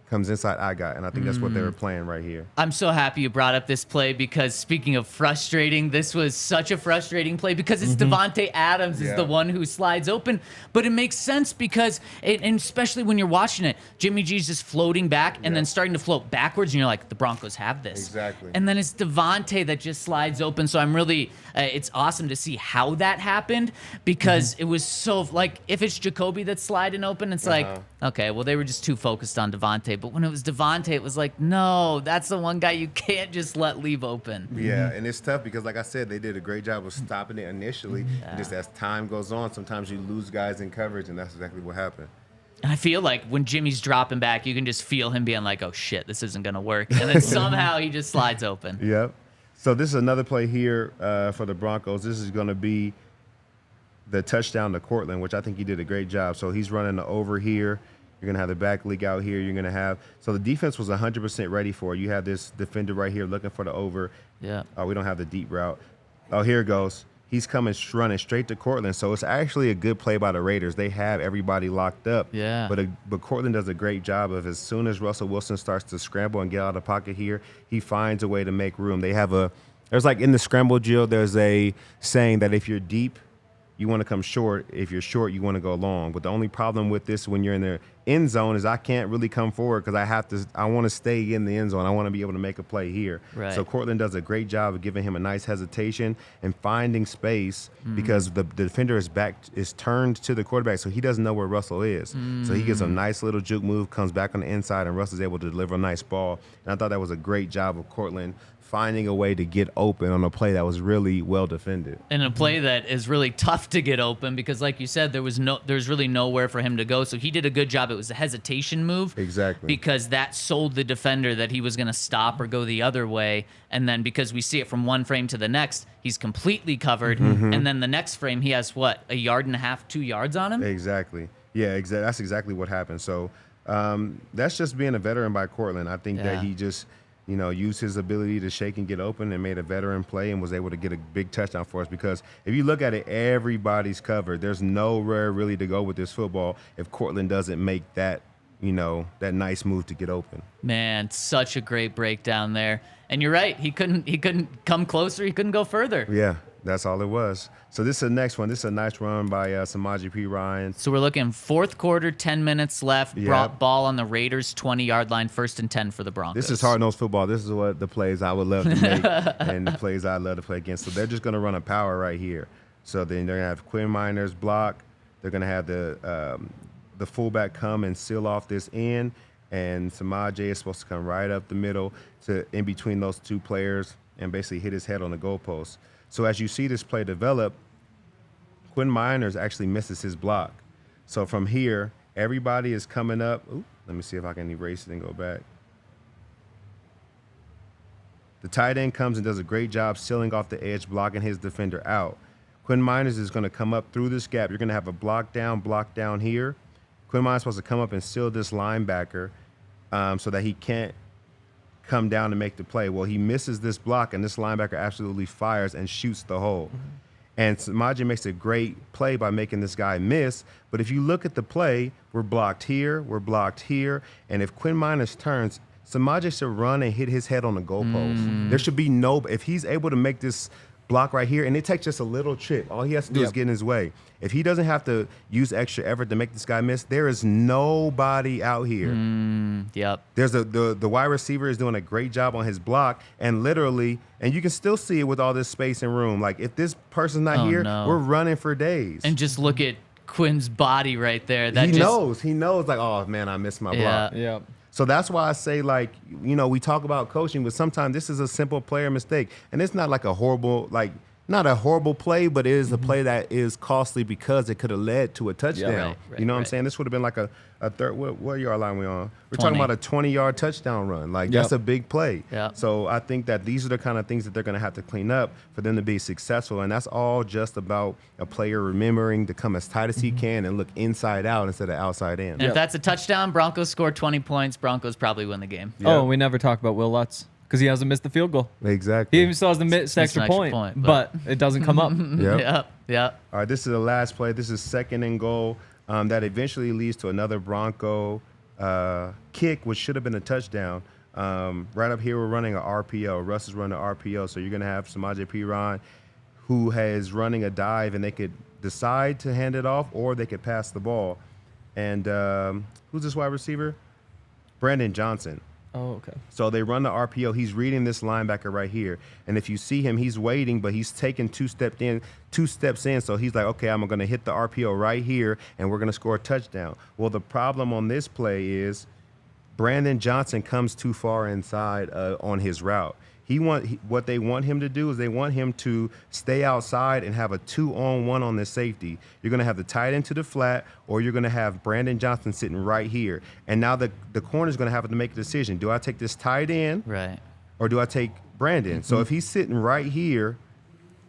comes inside, I got. And I think that's what they were playing right here. I'm so happy you brought up this play because speaking of frustrating, this was such a frustrating play because it's Devontae Adams is the one who slides open. But it makes sense because, and especially when you're watching it, Jimmy G's just floating back and then starting to float backwards, and you're like, the Broncos have this. Exactly. And then it's Devontae that just slides open. So I'm really, it's awesome to see how that happened because it was so, like, if it's Jacoby that's sliding open, it's like, okay, well, they were just too focused on Devontae. But when it was Devontae, it was like, no, that's the one guy you can't just let leave open. Yeah, and it's tough because, like I said, they did a great job of stopping it initially. And just as time goes on, sometimes you lose guys in coverage, and that's exactly what happened. And I feel like when Jimmy's dropping back, you can just feel him being like, oh, shit, this isn't going to work. And then somehow he just slides open. Yep. So this is another play here for the Broncos. This is going to be the touchdown to Cortland, which I think he did a great job. So he's running the over here, You're going to have the back leak out here. You're going to have – so the defense was 100% ready for it. You have this defender right here looking for the over. Yeah. We don't have the deep route. Oh, here it goes. He's running straight to Cortland. So it's actually a good play by the Raiders. They have everybody locked up. Yeah. But Cortland does a great job of as soon as Russell Wilson starts to scramble and get out of the pocket here, he finds a way to make room. They have there's like in the scramble drill, there's a saying that if you're deep, you want to come short. If you're short, you want to go long. But the only problem with this when you're in the end zone is I can't really come forward because I want to stay in the end zone. I want to be able to make a play here. Right. So Cortland does a great job of giving him a nice hesitation and finding space because the defender is turned to the quarterback, so he doesn't know where Russell is. So he gets a nice little juke move, comes back on the inside, and Russell's able to deliver a nice ball. And I thought that was a great job of Cortland finding a way to get open on a play that was really well defended. And a play that is really tough to get open because, like you said, there's really nowhere for him to go. So he did a good job. It was a hesitation move. Exactly. Because that sold the defender that he was going to stop or go the other way. And then because we see it from one frame to the next, he's completely covered. And then the next frame, he has, what, 1.5 yards, 2 yards on him? Exactly. Yeah, that's exactly what happened. So that's just being a veteran by Cortland. I think that he just – used his ability to shake and get open and made a veteran play and was able to get a big touchdown for us because if you look at it, everybody's covered. There's nowhere really to go with this football if Cortland doesn't make that, that nice move to get open. Man, such a great breakdown there. And you're right. He couldn't come closer. He couldn't go further. Yeah, that's all it was. So this is the next one. This is a nice run by Samaje P. Ryan. So we're looking fourth quarter, 10 minutes left. Brought ball on the Raiders' 20-yard line, 1st and 10 for the Broncos. This is hard-nosed football. This is what the plays I would love to make and the plays I love to play against. So they're just going to run a power right here. So then they're going to have Quinn Miners block. They're going to have the fullback come and seal off this end. And Samaje is supposed to come right up the middle to in between those two players and basically hit his head on the goalpost. So as you see this play develop, Quinn Miners actually misses his block. So from here, everybody is coming up. Ooh, let me see if I can erase it and go back. The tight end comes and does a great job sealing off the edge, blocking his defender out. Quinn Miners is going to come up through this gap. You're going to have a block down here. Quinn Miners is supposed to come up and seal this linebacker so that he can't come down to make the play. Well, he misses this block, and this linebacker absolutely fires and shoots the hole. And Samaje makes a great play by making this guy miss. But if you look at the play, we're blocked here, and if Quinn Miners turns, Samaje should run and hit his head on the goalpost. There should be if he's able to make this block right here, and it takes just a little trip. All he has to do is get in his way. If he doesn't have to use extra effort to make this guy miss, there is nobody out here. There's the wide receiver is doing a great job on his block, and literally, and you can still see it with all this space and room. Like if this person's not here, we're running for days. And just look at Quinn's body right there. He knows like, oh man, I missed my block. Yeah. So that's why I say, like, we talk about coaching, but sometimes this is a simple player mistake. And it's not like a horrible, not a horrible play, but it is a play that is costly because it could have led to a touchdown. Right, you know what I'm saying? This would have been like a third, what yard line we on? We're talking about a 20-yard touchdown run. That's a big play. So I think that these are the kind of things that they're going to have to clean up for them to be successful. And that's all just about a player remembering to come as tight as he can and look inside out instead of outside in. And if that's a touchdown, Broncos score 20 points. Broncos probably win the game. Oh, we never talk about Wil Lutz because he hasn't missed the field goal. Exactly. He even still has the missed extra point, but it doesn't come up. Yep. All right, this is the last play. This is 2nd and goal. That eventually leads to another Bronco kick, which should have been a touchdown. Right up here, we're running an RPO. Russ is running an RPO, so you're going to have Samaje P. Ryan, who is running a dive, and they could decide to hand it off or they could pass the ball. And who's this wide receiver? Brandon Johnson. Oh, okay. So they run the RPO. He's reading this linebacker right here. And if you see him, he's waiting, but he's taking two steps in. So he's like, okay, I'm going to hit the RPO right here, and we're going to score a touchdown. Well, the problem on this play is Brandon Johnson comes too far inside on his route. What they want him to do is they want him to stay outside and have a 2-on-1 on this safety. You're going to have the tight end to the flat, or you're going to have Brandon Johnson sitting right here. And now the corner's going to have to make a decision. Do I take this tight end, right, or do I take Brandon? So if he's sitting right here,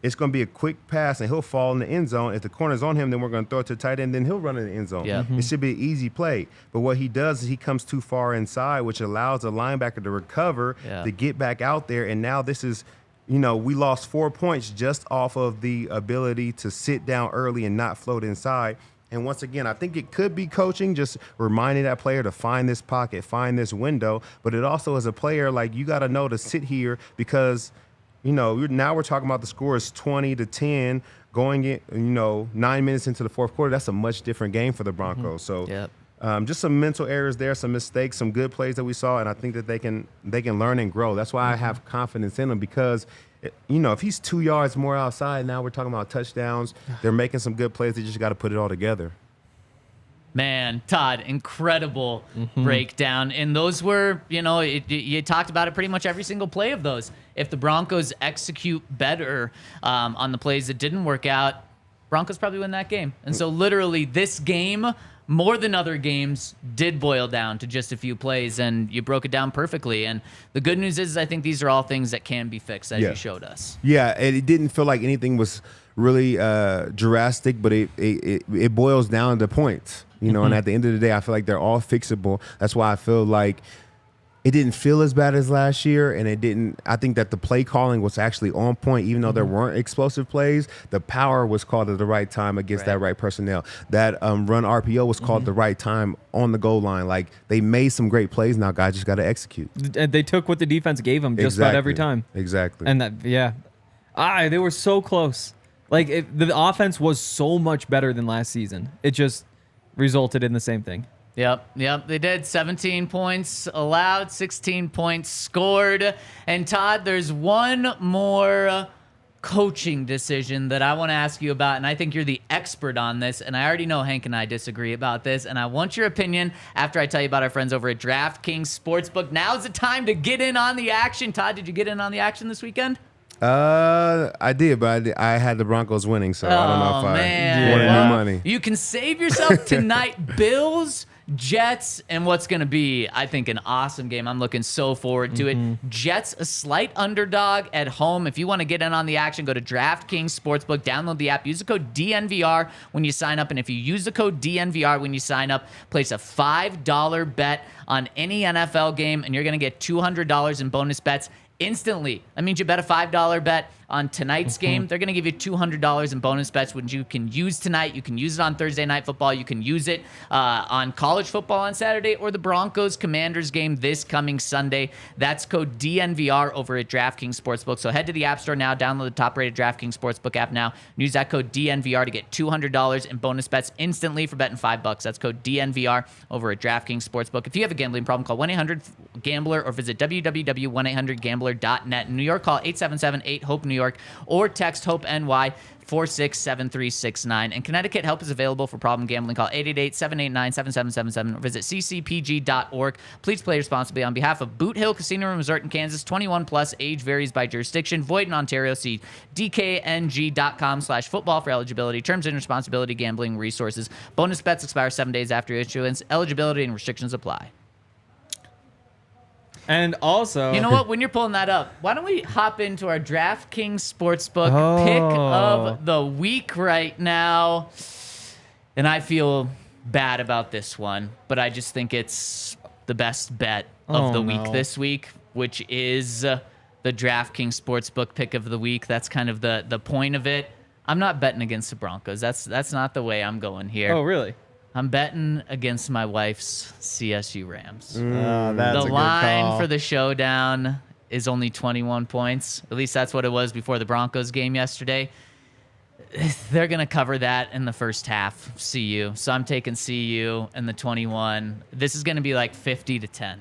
it's going to be a quick pass, and he'll fall in the end zone. If the corner's on him, then we're going to throw it to the tight end, then he'll run in the end zone. Yeah. It should be an easy play. But what he does is he comes too far inside, which allows the linebacker to recover, to get back out there. And now this is, we lost 4 points just off of the ability to sit down early and not float inside. And once again, I think it could be coaching, just reminding that player to find this pocket, find this window. But it also, as a player, like, you got to know to sit here because – now we're talking about the score is 20-10 going in, 9 minutes into the fourth quarter. That's a much different game for the Broncos. So just some mental errors there, some mistakes, some good plays that we saw, and I think that they can learn and grow. That's why I have confidence in them because, if he's 2 yards more outside, now we're talking about touchdowns. They're making some good plays. They just got to put it all together. Man, Todd, incredible breakdown. And those were, you talked about it pretty much every single play of those. If the Broncos execute better on the plays that didn't work out, Broncos probably win that game. And so literally this game, more than other games, did boil down to just a few plays, and you broke it down perfectly. And the good news is I think these are all things that can be fixed, as you showed us. Yeah, and it didn't feel like anything was really drastic, but it boils down to points. And at the end of the day, I feel like they're all fixable. That's why I feel like it didn't feel as bad as last year, and I think that the play calling was actually on point, even though there weren't explosive plays. The power was called at the right time against that right personnel. That run RPO was called at the right time on the goal line. Like, they made some great plays. Now guys just got to execute. They took what the defense gave them just about every time. Exactly. And they were so close. Like, the offense was so much better than last season. It just resulted in the same thing. Yep. They did. 17 points allowed, 16 points scored. And Todd, there's one more coaching decision that I want to ask you about, and I think you're the expert on this, and I already know Hank and I disagree about this, and I want your opinion after I tell you about our friends over at DraftKings Sportsbook. Now's the time to get in on the action. Todd, did you get in on the action this weekend? I did, but I had the Broncos winning, so I don't know if I wanted new money. You can save yourself tonight. Bills, Jets, and what's going to be, I think, an awesome game. I'm looking so forward to it. Jets, a slight underdog at home. If you want to get in on the action, go to DraftKings Sportsbook, download the app, use the code DNVR when you sign up, and if you use the code DNVR when you sign up, place a $5 bet on any NFL game, and you're going to get $200 in bonus bets instantly. That means you bet a $5 bet on tonight's game. They're going to give you $200 in bonus bets, which you can use tonight. You can use it on Thursday Night Football. You can use it on college football on Saturday or the Broncos Commanders game this coming Sunday. That's code DNVR over at DraftKings Sportsbook. So head to the App Store now, download the top-rated DraftKings Sportsbook app now, and use that code DNVR to get $200 in bonus bets instantly for betting $5. That's code DNVR over at DraftKings Sportsbook. If you have a gambling problem, call 1-800-GAMBLER or visit www.1800gambler.net. In New York, call 877-8-HOPE-NEW York or text HOPE-NY 467369. In Connecticut, help is available for problem gambling. Call 888-789-7777 or visit ccpg.org. Please play responsibly. On behalf of Boot Hill Casino and Resort in Kansas, 21 plus, age varies by jurisdiction, void in Ontario. See dkng.com/football for eligibility, terms and responsibility, gambling resources. Bonus bets expire 7 days after issuance. Eligibility and restrictions apply. And also, you know what? When you're pulling that up, why don't we hop into our DraftKings Sportsbook pick of the week right now? And I feel bad about this one, but I just think it's the best bet of the week this week, which is the DraftKings Sportsbook pick of the week. That's kind of the point of it. I'm not betting against the Broncos. That's not the way I'm going here. Oh, really? I'm betting against my wife's CSU Rams. That's the a line good call. for the showdown is only 21 points. At least that's what it was before the Broncos game yesterday. They're going to cover that in the first half, CU. So I'm taking CU and the 21. This is going to be like 50-10,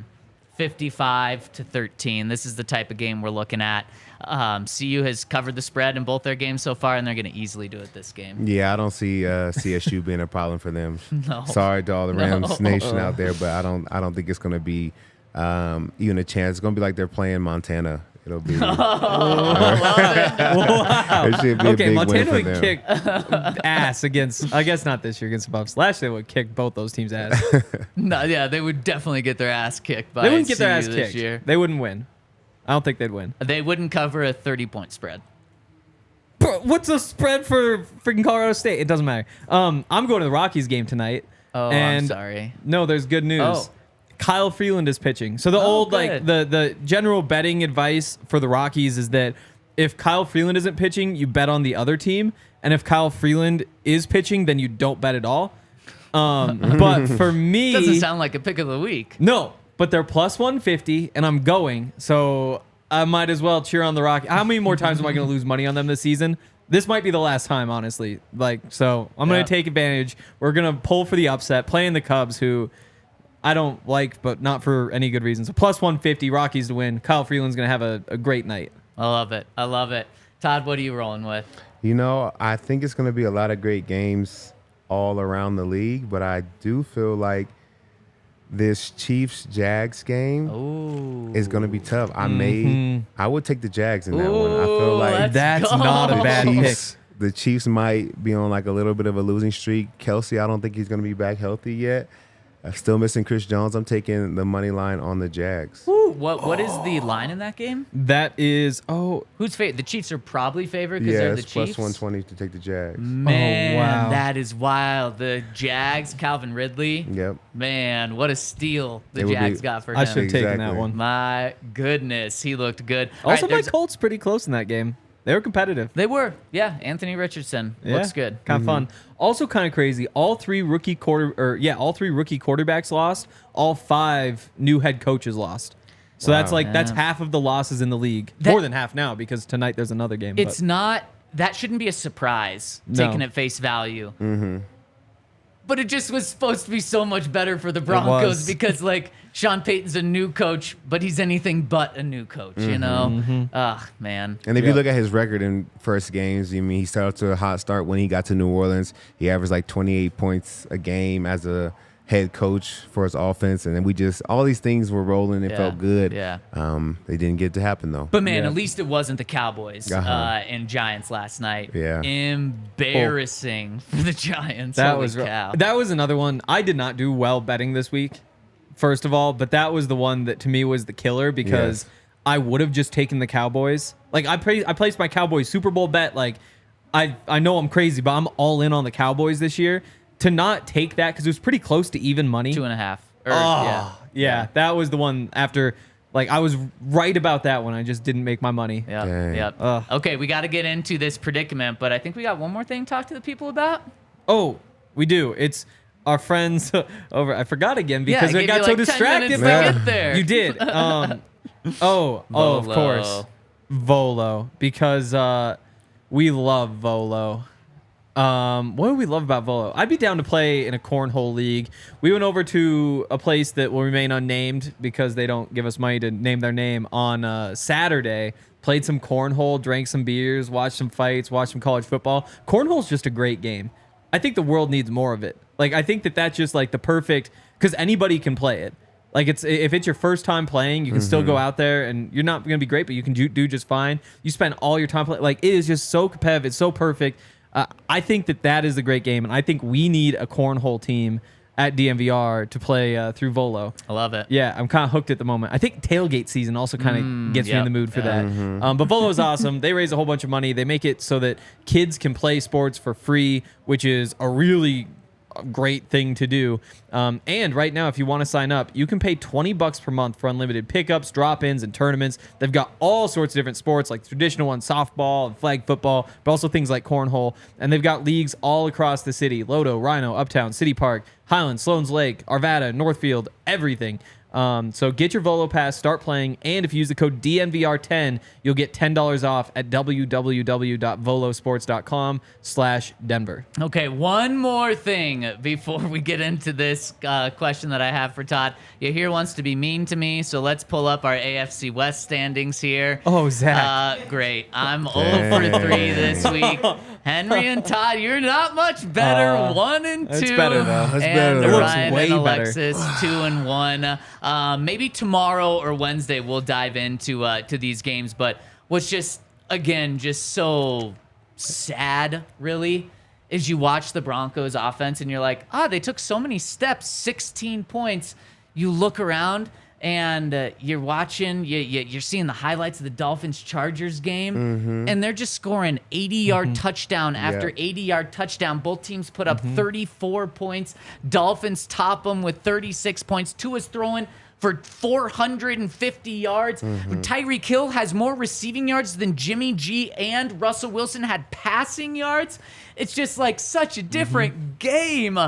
55-13. This is the type of game we're looking at. CU has covered the spread in both their games so far, and they're going to easily do it this game. Yeah, I don't see CSU being a problem for them. No. Sorry to all the Rams Nation out there, but I don't think it's going to be even a chance. It's going to be like they're playing Montana. It'll be. Wow. It should be a big Montana win for would them. kick ass against, I guess not this year against the Bucks. Last year they would kick both those teams' ass. No, yeah, they would definitely get their ass kicked by They wouldn't get their CU ass this kicked. year. They wouldn't win. I don't think they'd win. They wouldn't cover a 30-point spread. What's the spread for freaking Colorado State? It doesn't matter. I'm going to the Rockies game tonight. Oh, and I'm sorry. No, there's good news. Oh. Kyle Freeland is pitching. So the old good. the general betting advice for the Rockies is that if Kyle Freeland isn't pitching, you bet on the other team, and if Kyle Freeland is pitching, then you don't bet at all. But for me, Doesn't sound like a pick of the week. no. But they're plus 150, and I'm going, so I might as well cheer on the Rockies. How many more times am I going to lose money on them this season? This might be the last time, honestly. So I'm going to take advantage. We're going to pull for the upset, playing the Cubs, who I don't like, but not for any good reason. So plus 150, Rockies to win. Kyle Freeland's going to have a great night. I love it. I love it. Todd, what are you rolling with? I think it's going to be a lot of great games all around the league, but I do feel like this Chiefs-Jags game is going to be tough. I would take the Jags in that one. I feel like that's not a bad pick. The Chiefs might be on like a little bit of a losing streak. Kelsey, I don't think he's going to be back healthy yet. Still missing Chris Jones. I'm taking the money line on the Jags. What is the line in that game? That is, Who's favored? The Chiefs are probably favored because Yeah, they're the it's plus Chiefs. 120 to take the Jags. Man, wow. that is wild. The Jags, Calvin Ridley. Yep. Man, what a steal the It would Jags be- got for I him. should have taken that Exactly. one. My goodness, he looked good. All Also, right, my there's- Colts pretty close in that game. They were competitive. They were. Yeah, Anthony Richardson. Looks good. Kind of fun. Also kind of crazy. All three rookie quarterbacks lost. All 5 new head coaches lost. So that's Yeah. half of the losses in the league. That- More than half now because tonight there's another game. It's not. That shouldn't be a surprise, No. taken at face value. But it just was supposed to be so much better for the Broncos was. because, Sean Payton's a new coach, but he's anything but a new coach, you know? Ugh, man. And if you look at his record in first games, he started to a hot start when he got to New Orleans. He averaged like 28 points a game as a head coach for his offense. And then all these things were rolling. It felt good. Yeah. They didn't get to happen, though. But, man, at least it wasn't the Cowboys and Giants last night. Yeah. Embarrassing for the Giants. That Holy was cow. that was another one. I did not do well betting this week, first of all, but that was the one that to me was the killer because I would have just taken the Cowboys. I placed my Cowboys Super Bowl bet. I know I'm crazy, but I'm all in on the Cowboys this year. To not take that because it was pretty close to even money. 2.5. Yeah, that was the one after. I was right about that one. I just didn't make my money. Yep. Dang. Yep. Ugh. Okay, we got to get into this predicament, but I think we got one more thing to talk to the people about. Oh, we do. It's our friends over. I forgot again because I I gave got you so 10 distracted. minutes to get there. You did. Of Volo. course. Volo. Because we love Volo. What do we love about Volo? I'd be down to play in a cornhole league. We went over to a place that will remain unnamed because they don't give us money to name their name on Saturday. Played some cornhole, drank some beers, watched some fights, watched some college football. Cornhole's just a great game. I think the world needs more of it. I think that's just the perfect, because anybody can play it. If it's your first time playing, you can still go out there and you're not going to be great, but you can do just fine. You spend all your time playing. It is just so competitive. It's so perfect. I think that is a great game, and I think we need a cornhole team at DNVR to play through Volo. I love it. Yeah, I'm kind of hooked at the moment. I think tailgate season also kind of gets me in the mood for that. But Volo is awesome. They raise a whole bunch of money. They make it so that kids can play sports for free, which is a really great thing to do. And right now, if you want to sign up, you can pay $20 per month for unlimited pickups, drop-ins, and tournaments. They've got all sorts of different sports, like traditional ones, softball and flag football, but also things like cornhole. And they've got leagues all across the city: Lodo, Rhino, Uptown, City Park, Highland, Sloan's Lake, Arvada, Northfield, everything. So get your Volo Pass, start playing, and if you use the code DNVR10, you'll get $10 off at www.volosports.com/Denver. Okay, one more thing before we get into this question that I have for Todd. Yahir wants to be mean to me, so let's pull up our AFC West standings here. Oh, Zach. Great. I'm 0 for 3 this week. Henry and Todd, you're not much better. 1 and 2. That's better, though. That's and better. That looks Ryan way and better. Alexis, 2 and 1. Maybe tomorrow or Wednesday we'll dive into to these games, but what's just so sad, really, is you watch the Broncos offense and you're like, they took so many steps, 16 points. You look around and you're watching, you're seeing the highlights of the Dolphins-Chargers game, and they're just scoring 80-yard touchdown after 80-yard touchdown. Both teams put up 34 points. Dolphins top them with 36 points. Tua's throwing for 450 yards. Tyreek Hill has more receiving yards than Jimmy G and Russell Wilson had passing yards. It's just like such a different game.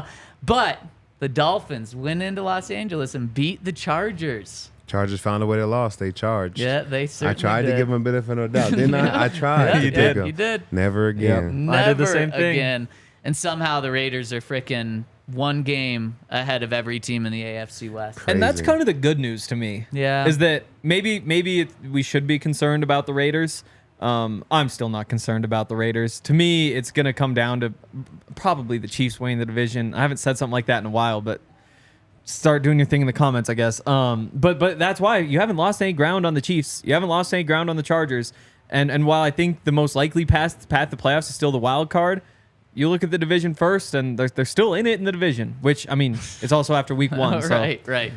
But the Dolphins went into Los Angeles and beat the Chargers. Chargers found a way to lose. They charged. Yeah, they certainly I tried did. to give them a benefit of doubt, didn't I? I tried. Yeah, to pick 'em. you did. Never again. Never I did the same thing. again. And somehow the Raiders are freaking one game ahead of every team in the AFC West. And that's Crazy. kind of the good news to me. Yeah. Is that maybe we should be concerned about the Raiders. I'm still not concerned about the Raiders. To me, it's going to come down to probably the Chiefs winning the division. I haven't said something like that in a while, but start doing your thing in the comments, I guess. But that's why you haven't lost any ground on the Chiefs. You haven't lost any ground on the Chargers. And while I think the most likely path to the playoffs is still the wild card, you look at the division first, and they're still in it in the division, which, I mean, it's also after week 1. So Right.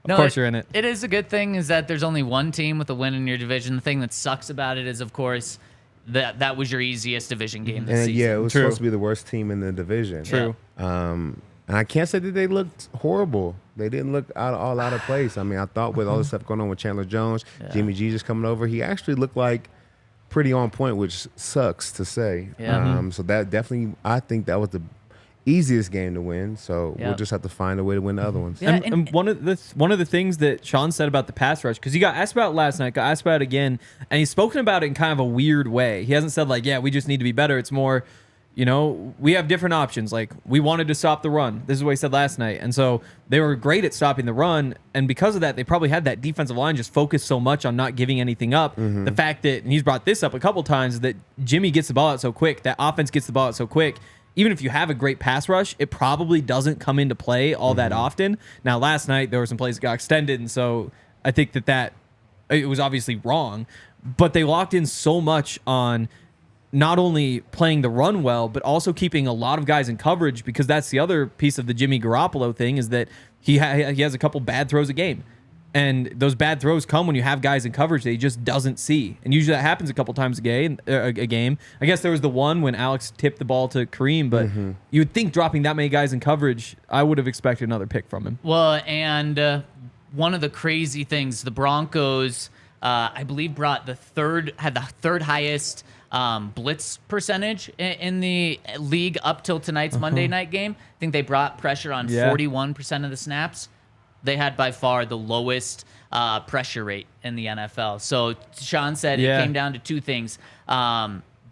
Of course you're in it. It is a good thing is that there's only one team with a win in your division. The thing that sucks about it is, of course, that was your easiest division game this And season. yeah, it was True. supposed to be the worst team in the division. True. And I can't say that they looked horrible. They didn't look all out of place. I mean, I thought with all the stuff going on with Chandler Jones, Jimmy G just coming over, he actually looked like pretty on point, which sucks to say. Yeah. So that definitely, I think that was the easiest game to win. So Yeah. we'll just have to find a way to win the other ones. Yeah, And one of the things that Sean said about the pass rush, because he got asked about it last night, got asked about it again, and he's spoken about it in kind of a weird way. He hasn't said like, yeah, we just need to be better. It's more, we have different options. Like, we wanted to stop the run. This is what he said last night. And so they were great at stopping the run. And because of that, they probably had that defensive line just focused so much on not giving anything up. The fact that, and he's brought this up a couple times, that Jimmy gets the ball out so quick, that offense gets the ball out so quick. Even if you have a great pass rush, it probably doesn't come into play all that often. Now, last night, there were some plays that got extended. And so I think that it was obviously wrong. But they locked in so much on not only playing the run well, but also keeping a lot of guys in coverage, because that's the other piece of the Jimmy Garoppolo thing, is that he has a couple bad throws a game. And those bad throws come when you have guys in coverage that he just doesn't see. And usually that happens a couple times a game. I guess there was the one when Alex tipped the ball to Kareem, but you would think dropping that many guys in coverage, I would have expected another pick from him. Well, and one of the crazy things, the Broncos, I believe, had the third highest blitz percentage in the league up till tonight's Monday night game. I think they brought pressure on 41% of the snaps. They had by far the lowest pressure rate in the NFL. So Sean said it came down to two things: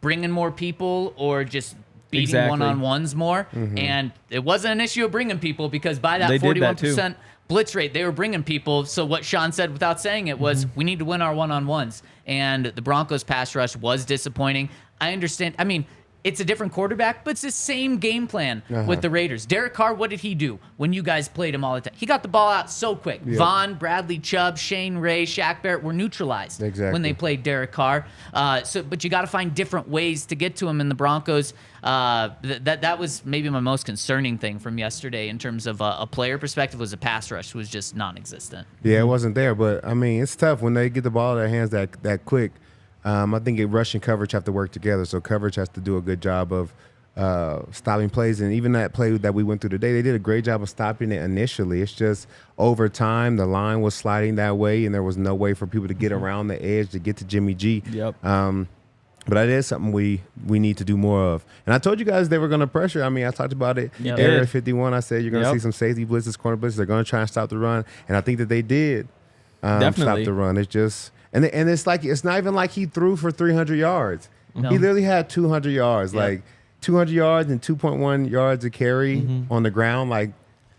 bringing more people or just beating one-on-ones more. And it wasn't an issue of bringing people, because by that 41% blitz rate, they were bringing people. So what Sean said without saying it was, we need to win our one-on-ones. And the Broncos pass rush was disappointing. I understand. I mean, it's a different quarterback, but it's the same game plan with the Raiders. Derek Carr, what did he do when you guys played him all the time? He got the ball out so quick. Vaughn, Bradley Chubb, Shane Ray, Shaq Barrett were neutralized when they played Derek Carr. But you got to find different ways to get to him. In the Broncos, that was maybe my most concerning thing from yesterday in terms of a player perspective, was the pass rush was just non-existent. Yeah, it wasn't there. But, I mean, it's tough when they get the ball in their hands that quick. I think rush and coverage have to work together. So coverage has to do a good job of stopping plays. And even that play that we went through today, they did a great job of stopping it initially. It's just over time, the line was sliding that way, and there was no way for people to get around the edge to get to Jimmy G. But that is something we need to do more of. And I told you guys they were going to pressure. I mean, I talked about it. Area 51, I said you're going to see some safety blitzes, corner blitzes. They're going to try and stop the run. And I think that they did stop the run. It's just... And it's like, it's not even like he threw for 300 yards. No. He literally had 200 yards, like 200 yards and 2.1 yards a carry on the ground. Like,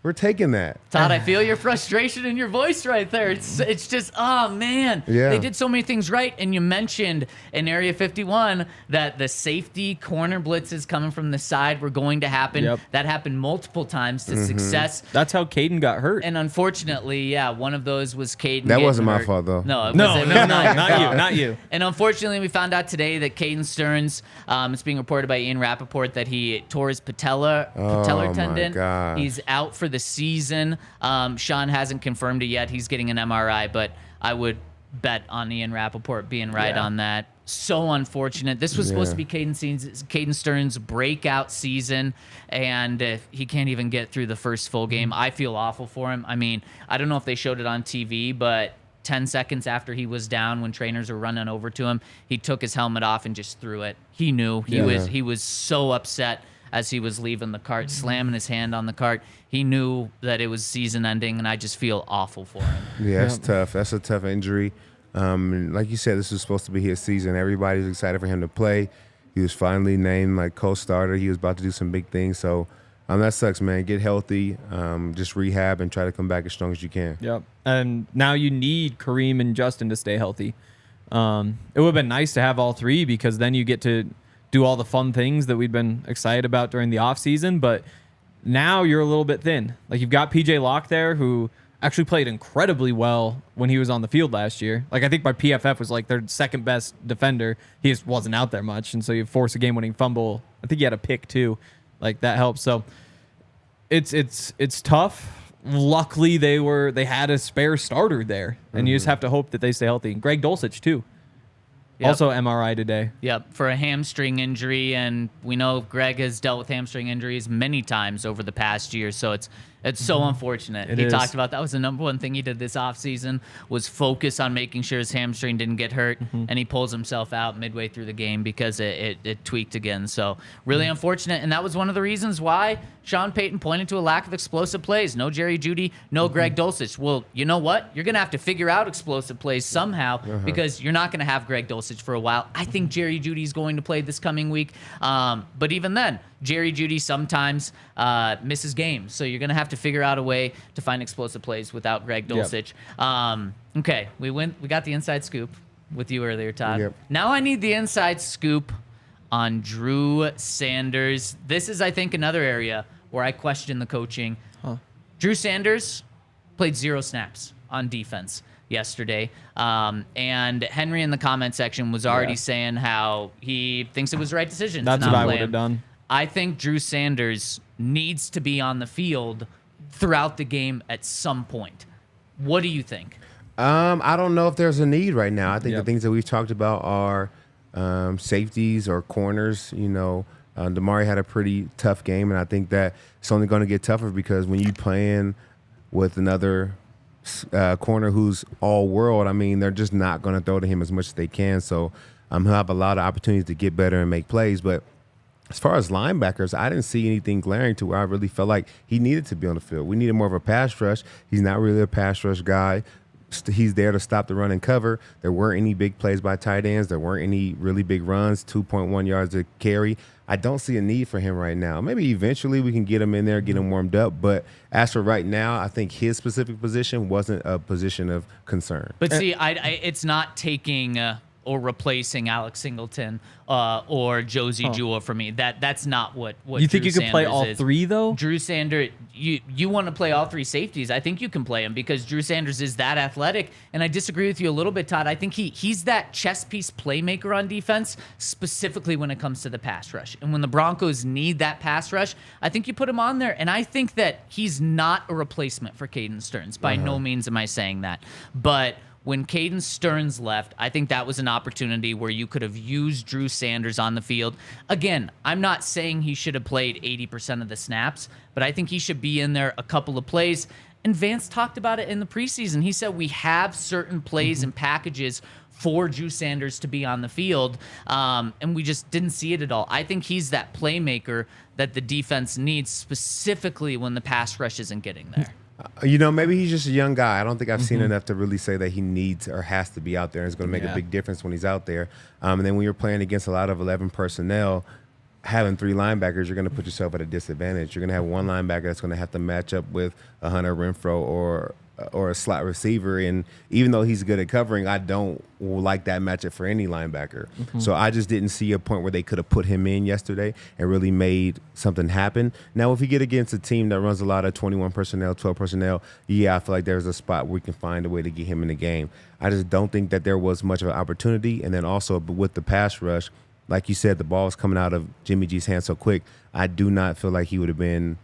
we're taking that. Todd, I feel your frustration in your voice right there. It's just, oh, man. They did so many things right. And you mentioned in Area 51 that the safety corner blitzes coming from the side were going to happen. That happened multiple times to success. That's how Caden got hurt. And unfortunately, one of those was Caden. That wasn't my hurt. fault, though. No, it was not you. And unfortunately, we found out today that Caden Stearns, it's being reported by Ian Rappaport that he tore his patellar tendon. My God. He's out for the season. Sean hasn't confirmed it yet. He's getting an MRI, but I would bet on Ian Rappaport being right on that. So unfortunate. This was supposed to be Caden Stearns' breakout season, and he can't even get through the first full game. I feel awful for him. I mean, I don't know if they showed it on TV, but 10 seconds after he was down, when trainers were running over to him, he took his helmet off and just threw it. He knew. He was so upset as he was leaving the cart, slamming his hand on the cart. He knew that it was season ending, and I just feel awful for him. Yeah, that's tough. That's a tough injury. Like you said, this was supposed to be his season. Everybody's excited for him to play. He was finally named like co-starter. He was about to do some big things. So that sucks, man. Get healthy, just rehab, and try to come back as strong as you can. Yep. And now you need Kareem and Justin to stay healthy. It would have been nice to have all three, because then you get to do all the fun things that we've been excited about during the offseason. But now you're a little bit thin. Like, you've got PJ Locke there, who actually played incredibly well when he was on the field last year. Like, I think by PFF was like their second best defender. He just wasn't out there much, and so you force a game-winning fumble. I think he had a pick too. Like, that helps. So it's tough. Luckily, they had a spare starter there, and you just have to hope that they stay healthy. Greg Dulcich too. Yep. Also MRI today. Yep, for a hamstring injury, and we know Greg has dealt with hamstring injuries many times over the past year, so it's so unfortunate. He talked about that was the number one thing he did this offseason, was focus on making sure his hamstring didn't get hurt, and he pulls himself out midway through the game because it tweaked again. So really unfortunate, and that was one of the reasons why Sean Payton pointed to a lack of explosive plays. No Jerry Jeudy, no Greg Dulcich. Well, you know what? You're going to have to figure out explosive plays somehow, because you're not going to have Greg Dulcich for a while. I think Jerry Jeudy's going to play this coming week, but even then, Jerry Jeudy sometimes misses games, so you're going to have to figure out a way to find explosive plays without Greg Dulcich. Yep. Okay, we got the inside scoop with you earlier, Todd. Yep. Now I need the inside scoop on Drew Sanders. This is, I think, another area where I question the coaching. Drew Sanders played 0 snaps on defense yesterday, and Henry in the comment section was already saying how he thinks it was the right decision. That's to not what I play would have him. done. I think Drew Sanders needs to be on the field throughout the game at some point. What do you think? I don't know if there's a need right now. I think the things that we've talked about are safeties or corners. You know, Damari had a pretty tough game, and I think that it's only going to get tougher, because when you playing with another corner who's all world, I mean, they're just not going to throw to him as much as they can. So he'll have a lot of opportunities to get better and make plays. But as far as linebackers, I didn't see anything glaring to where I really felt like he needed to be on the field. We needed more of a pass rush. He's not really a pass rush guy. He's there to stop the run and cover. There weren't any big plays by tight ends. There weren't any really big runs, 2.1 yards to carry. I don't see a need for him right now. Maybe eventually we can get him in there, get him warmed up. But as for right now, I think his specific position wasn't a position of concern. But see, it's not taking or replacing Alex Singleton or Josie Jewell for me. That's not what You think Drew you can play Sanders all is. three, though? Drew Sanders, you want to play all three safeties. I think you can play him, because Drew Sanders is that athletic. And I disagree with you a little bit, Todd. I think he's that chess piece playmaker on defense, specifically when it comes to the pass rush. And when the Broncos need that pass rush, I think you put him on there. And I think that he's not a replacement for Caden Stearns. By no means am I saying that. But when Caden Stearns left, I think that was an opportunity where you could have used Drew Sanders on the field. Again, I'm not saying he should have played 80% of the snaps, but I think he should be in there a couple of plays. And Vance talked about it in the preseason. He said we have certain plays and packages for Drew Sanders to be on the field, and we just didn't see it at all. I think he's that playmaker that the defense needs, specifically when the pass rush isn't getting there. You know, maybe he's just a young guy. I don't think I've seen enough to really say that he needs or has to be out there. It's going to make a big difference when he's out there. And then when you're playing against a lot of 11 personnel, having 3 linebackers, you're going to put yourself at a disadvantage. You're going to have one linebacker that's going to have to match up with a Hunter Renfrow or a slot receiver. And even though he's good at covering, I don't like that matchup for any linebacker. So I just didn't see a point where they could have put him in yesterday and really made something happen. Now, if you get against a team that runs a lot of 21 personnel, 12 personnel, I feel like there's a spot where we can find a way to get him in the game. I just don't think that there was much of an opportunity. And then also with the pass rush, like you said, the ball was coming out of Jimmy G's hands so quick. I do not feel like he would have been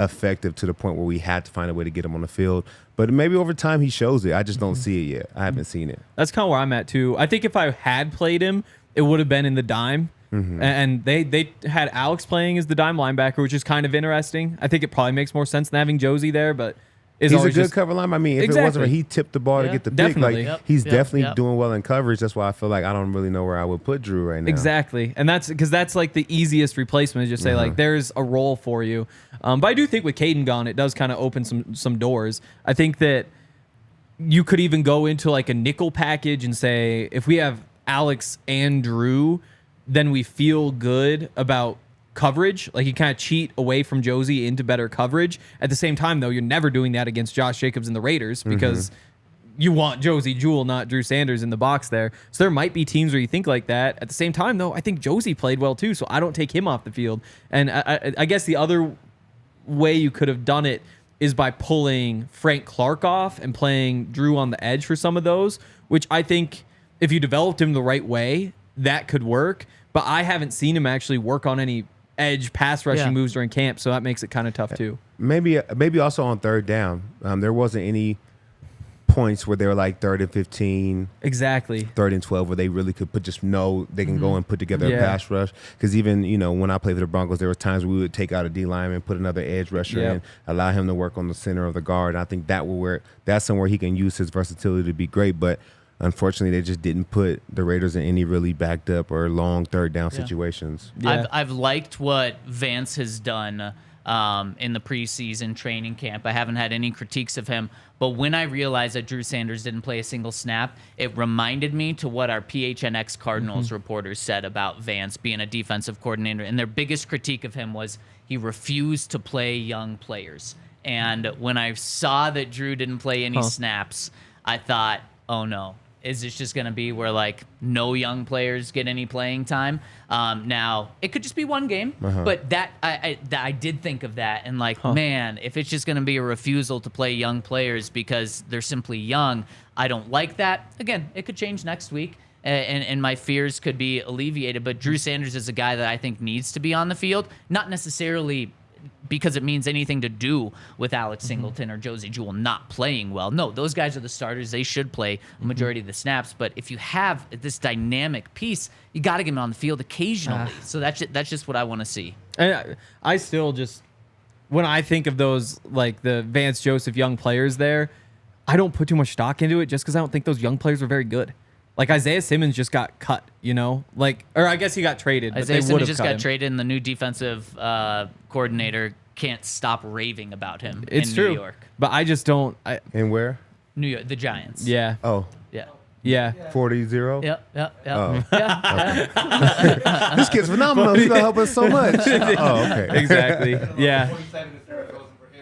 effective to the point where we had to find a way to get him on the field. But maybe over time he shows it. I just don't see it yet. I haven't seen it. That's kind of where I'm at too. I think if I had played him, it would have been in the dime. And they had Alex playing as the dime linebacker, which is kind of interesting. I think it probably makes more sense than having Josie there, but he's a good cover line. I mean, if it wasn't for he tipped the ball to get the pick, definitely. like he's definitely doing well in coverage. That's why I feel like I don't really know where I would put Drew right now. Exactly. And that's because that's like the easiest replacement is just say like there's a role for you. But I do think with Caden gone, it does kind of open some doors. I think that you could even go into like a nickel package and say if we have Alex and Drew, then we feel good about coverage. Like you kind of cheat away from Josie into better coverage. At the same time, though, you're never doing that against Josh Jacobs and the Raiders because you want Josie Jewell, not Drew Sanders in the box there. So there might be teams where you think like that. At the same time, though, I think Josie played well too, so I don't take him off the field. And I guess the other way you could have done it is by pulling Frank Clark off and playing Drew on the edge for some of those, which I think if you developed him the right way, that could work. But I haven't seen him actually work on any edge pass rushing moves during camp, so that makes it kind of tough too. Maybe also on third down. There wasn't any points where they were like 3rd and 15, exactly 3rd and 12, where they really could they can go and put together a pass rush. Because even when I played for the Broncos, there were times we would take out a D lineman, put another edge rusher in, allow him to work on the center of the guard. And I think that's somewhere he can use his versatility to be great. But unfortunately, they just didn't put the Raiders in any really backed up or long third down situations. I've liked what Vance has done in the preseason training camp. I haven't had any critiques of him, but when I realized that Drew Sanders didn't play a single snap, it reminded me to what our PHNX Cardinals reporters said about Vance being a defensive coordinator, and their biggest critique of him was he refused to play young players. And when I saw that Drew didn't play any snaps, I thought, oh no. Is this just going to be where, like, no young players get any playing time? Now, it could just be one game, but I did think of that. And, like, man, if it's just going to be a refusal to play young players because they're simply young, I don't like that. Again, it could change next week, and my fears could be alleviated. But Drew Sanders is a guy that I think needs to be on the field, not necessarily because it means anything to do with Alex Singleton or Josie Jewell not playing well. No, those guys are the starters. They should play a majority of the snaps. But if you have this dynamic piece, you got to get him on the field occasionally. So that's just what I want to see. And I still just, when I think of those, like the Vance Joseph young players there, I don't put too much stock into it just because I don't think those young players are very good. Like Isaiah Simmons just got cut, or I guess he got traded. Isaiah Simmons just got traded, and the new defensive coordinator can't stop raving about him in New York. But I just don't. And where? New York, the Giants. Yeah. Oh. Yeah. 40-0? Yep. Oh. This kid's phenomenal. He's going to help us so much. Oh, okay. Exactly. Yeah.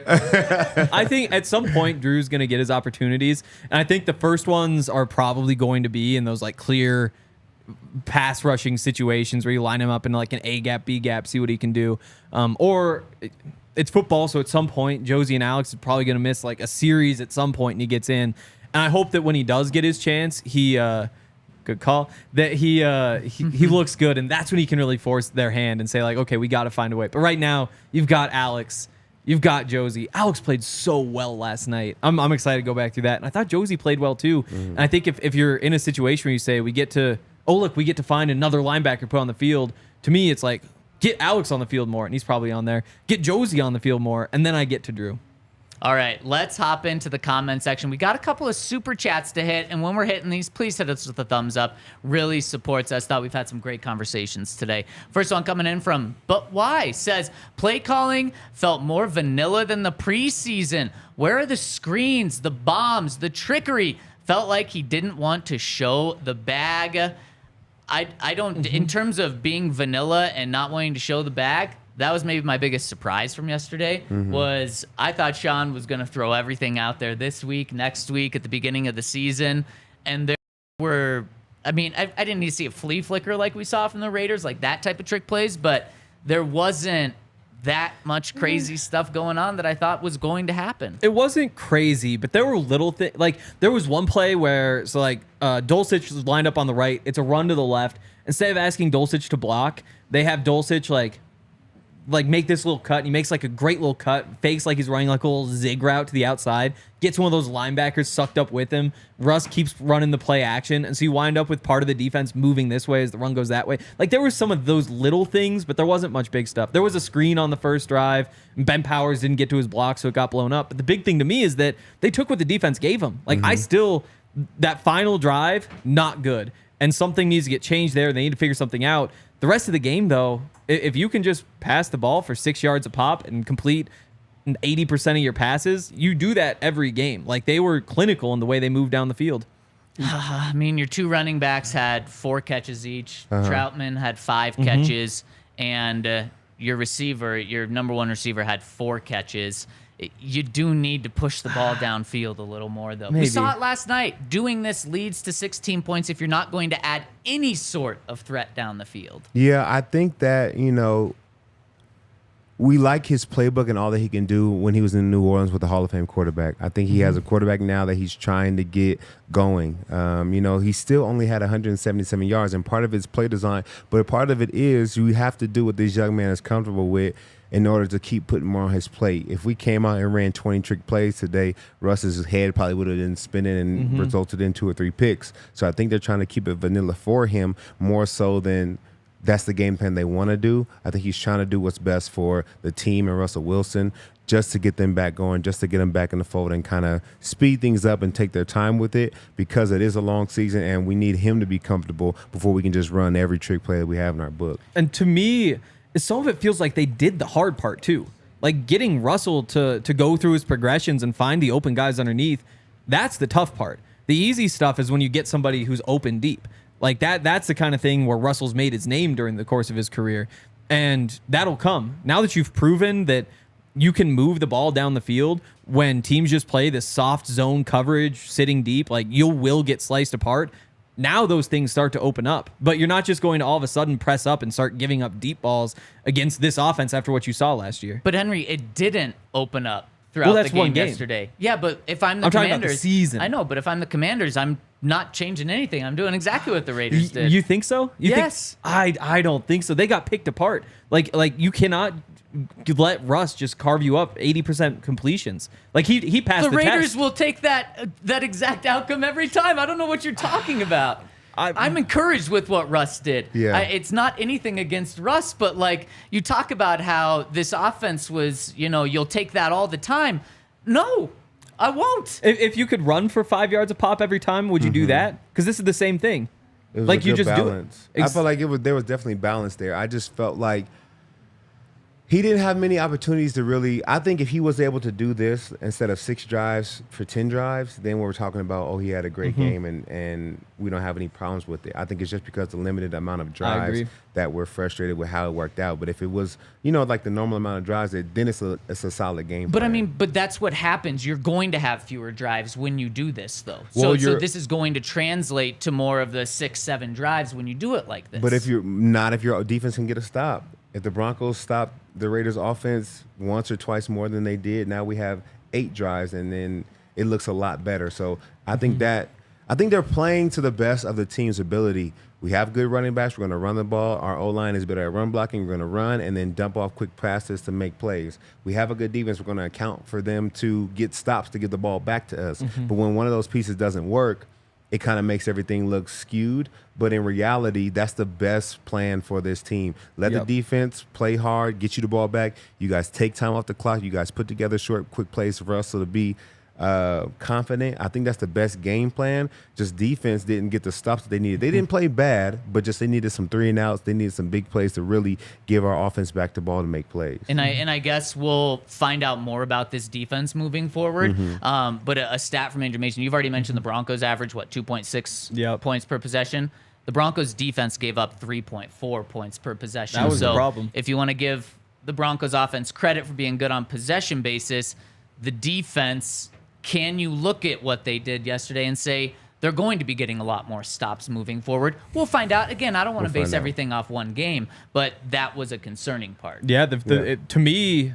I think at some point Drew's going to get his opportunities, and I think the first ones are probably going to be in those like clear pass rushing situations where you line him up in like an A gap, B gap, see what he can do. Or it's football, so at some point Josie and Alex are probably going to miss like a series at some point, and he gets in. And I hope that when he does get his chance, good call, that he looks good, and that's when he can really force their hand and say like, okay, we got to find a way. But right now, you've got Alex. You've got Josie. Alex played so well last night. I'm excited to go back through that. And I thought Josie played well too. And I think if you're in a situation where you say we get to find another linebacker to put on the field, to me it's like get Alex on the field more, and he's probably on there. Get Josie on the field more, and then I get to Drew. All right, let's hop into the comment section. We got a couple of super chats to hit, and when we're hitting these, please hit us with a thumbs up. Really supports us. Thought we've had some great conversations today. First one coming in from But Why says, play calling felt more vanilla than the preseason. Where are the screens, the bombs, the trickery? Felt like he didn't want to show the bag. I don't, in terms of being vanilla and not wanting to show the bag, that was maybe my biggest surprise from yesterday. Was I thought Sean was going to throw everything out there this week, next week, at the beginning of the season. And there were, I didn't need to see a flea flicker like we saw from the Raiders, like that type of trick plays, but there wasn't that much crazy stuff going on that I thought was going to happen. It wasn't crazy, but there were little things. Like there was one play where, Dulcich was lined up on the right. It's a run to the left. Instead of asking Dulcich to block, they have Dulcich like make this little cut. And he makes like a great little cut, fakes like he's running like a little zig route to the outside, gets one of those linebackers sucked up with him. Russ keeps running the play action, and so you wind up with part of the defense moving this way as the run goes that way. Like there were some of those little things, but there wasn't much big stuff. There was a screen on the first drive, and Ben Powers didn't get to his block, so it got blown up. But the big thing to me is that they took what the defense gave them. Like that final drive, not good. And something needs to get changed there. They need to figure something out. The rest of the game, though, if you can just pass the ball for 6 yards a pop and complete 80% of your passes, you do that every game. Like, they were clinical in the way they moved down the field. I mean, your 2 running backs had 4 catches each. Troutman had 5 catches. And your receiver, your number 1 receiver, had 4 catches. You do need to push the ball downfield a little more, though. Maybe. We saw it last night. Doing this leads to 16 points if you're not going to add any sort of threat down the field. Yeah, I think that, we like his playbook and all that he can do when he was in New Orleans with the Hall of Fame quarterback. I think he has a quarterback now that he's trying to get going. He still only had 177 yards, and part of it's play design, but part of it is you have to do what this young man is comfortable with in order to keep putting more on his plate. If we came out and ran 20 trick plays today, Russ's head probably would have been spinning and resulted in 2 or 3 picks. So I think they're trying to keep it vanilla for him more so than that's the game plan they want to do. I think he's trying to do what's best for the team and Russell Wilson just to get them back going, just to get them back in the fold and kind of speed things up and take their time with it because it is a long season and we need him to be comfortable before we can just run every trick play that we have in our book. And to me, some of it feels like they did the hard part too. Like getting Russell to go through his progressions and find the open guys underneath, that's the tough part. The easy stuff is when you get somebody who's open deep. Like that's the kind of thing where Russell's made his name during the course of his career. And that'll come. Now that you've proven that you can move the ball down the field when teams just play this soft zone coverage, sitting deep, like you will get sliced apart. Now those things start to open up, but you're not just going to all of a sudden press up and start giving up deep balls against this offense after what you saw last year. But Henry, it didn't open up throughout the game yesterday. Yeah, but if I'm the Commanders, talking about the season. I know, but if I'm the Commanders, I'm not changing anything. I'm doing exactly what the Raiders did. You think so? Yes. I don't think so. They got picked apart. Like you cannot let Russ just carve you up 80% completions. Like he passed the Raiders test. will take that exact outcome every time. I don't know what you're talking about. I'm encouraged with what Russ did. Yeah. It's not anything against Russ, but like you talk about how this offense was, you'll take that all the time. No, I won't. If you could run for 5 yards a pop every time, would you do that? Because this is the same thing. It was like a you good just balance. do it. I felt like there was definitely balance there. I just felt like he didn't have many opportunities to really. I think if he was able to do this instead of 6 drives for 10 drives, then we're talking about, he had a great game and we don't have any problems with it. I think it's just because the limited amount of drives that we're frustrated with how it worked out. But if it was, like the normal amount of drives, then it's a solid game. But plan. I mean, that's what happens. You're going to have fewer drives when you do this, though. Well, so this is going to translate to more of the 6-7 drives when you do it like this. But if your defense can get a stop. If the Broncos stop the Raiders' offense once or twice more than they did, now we have 8 drives, and then it looks a lot better. So I think they're playing to the best of the team's ability. We have good running backs. We're going to run the ball. Our O-line is better at run blocking. We're going to run and then dump off quick passes to make plays. We have a good defense. We're going to account for them to get stops to get the ball back to us. But when one of those pieces doesn't work, it kind of makes everything look skewed. But in reality, that's the best plan for this team. Let the defense play hard, get you the ball back. You guys take time off the clock. You guys put together short, quick plays for Russell to be confident. I think that's the best game plan. Just defense didn't get the stops that they needed. They didn't play bad, but just they needed some 3-and-outs. They needed some big plays to really give our offense back the ball to make plays. And I guess we'll find out more about this defense moving forward. But a stat from Andrew Mason, you've already mentioned the Broncos average, 2.6 points per possession. The Broncos defense gave up 3.4 points per possession. That was the problem. If you want to give the Broncos offense credit for being good on possession basis, the defense, can you look at what they did yesterday and say they're going to be getting a lot more stops moving forward? We'll find out. Again, I don't want to base everything off one game, but that was a concerning part. Yeah, to me,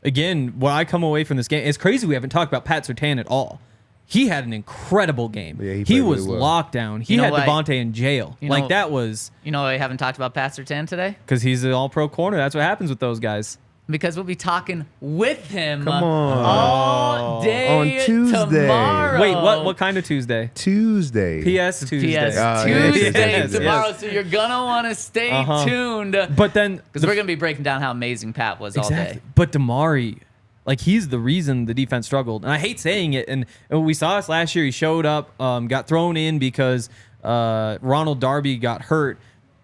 again, what I come away from this game, it's crazy we haven't talked about Pat Surtain at all. he had an incredible game. Yeah, he he played was really well. locked down. He You know had what? Devontae in jail. You Like know- that was You know why we haven't talked about Pat Surtain today? because he's an all-pro corner. That's what happens with those guys. Because we'll be talking with him Come on. all day On Tuesday. tomorrow. Wait, what kind of Tuesday? Tuesday. PS Tuesday. PS yeah, Tuesday yes, tomorrow, yes. so you're gonna want to stay tuned. But then Because we're gonna be breaking down how amazing Pat was all day. But Damari, like he's the reason the defense struggled. And I hate saying it. And we saw this last year. He showed up, got thrown in because Ronald Darby got hurt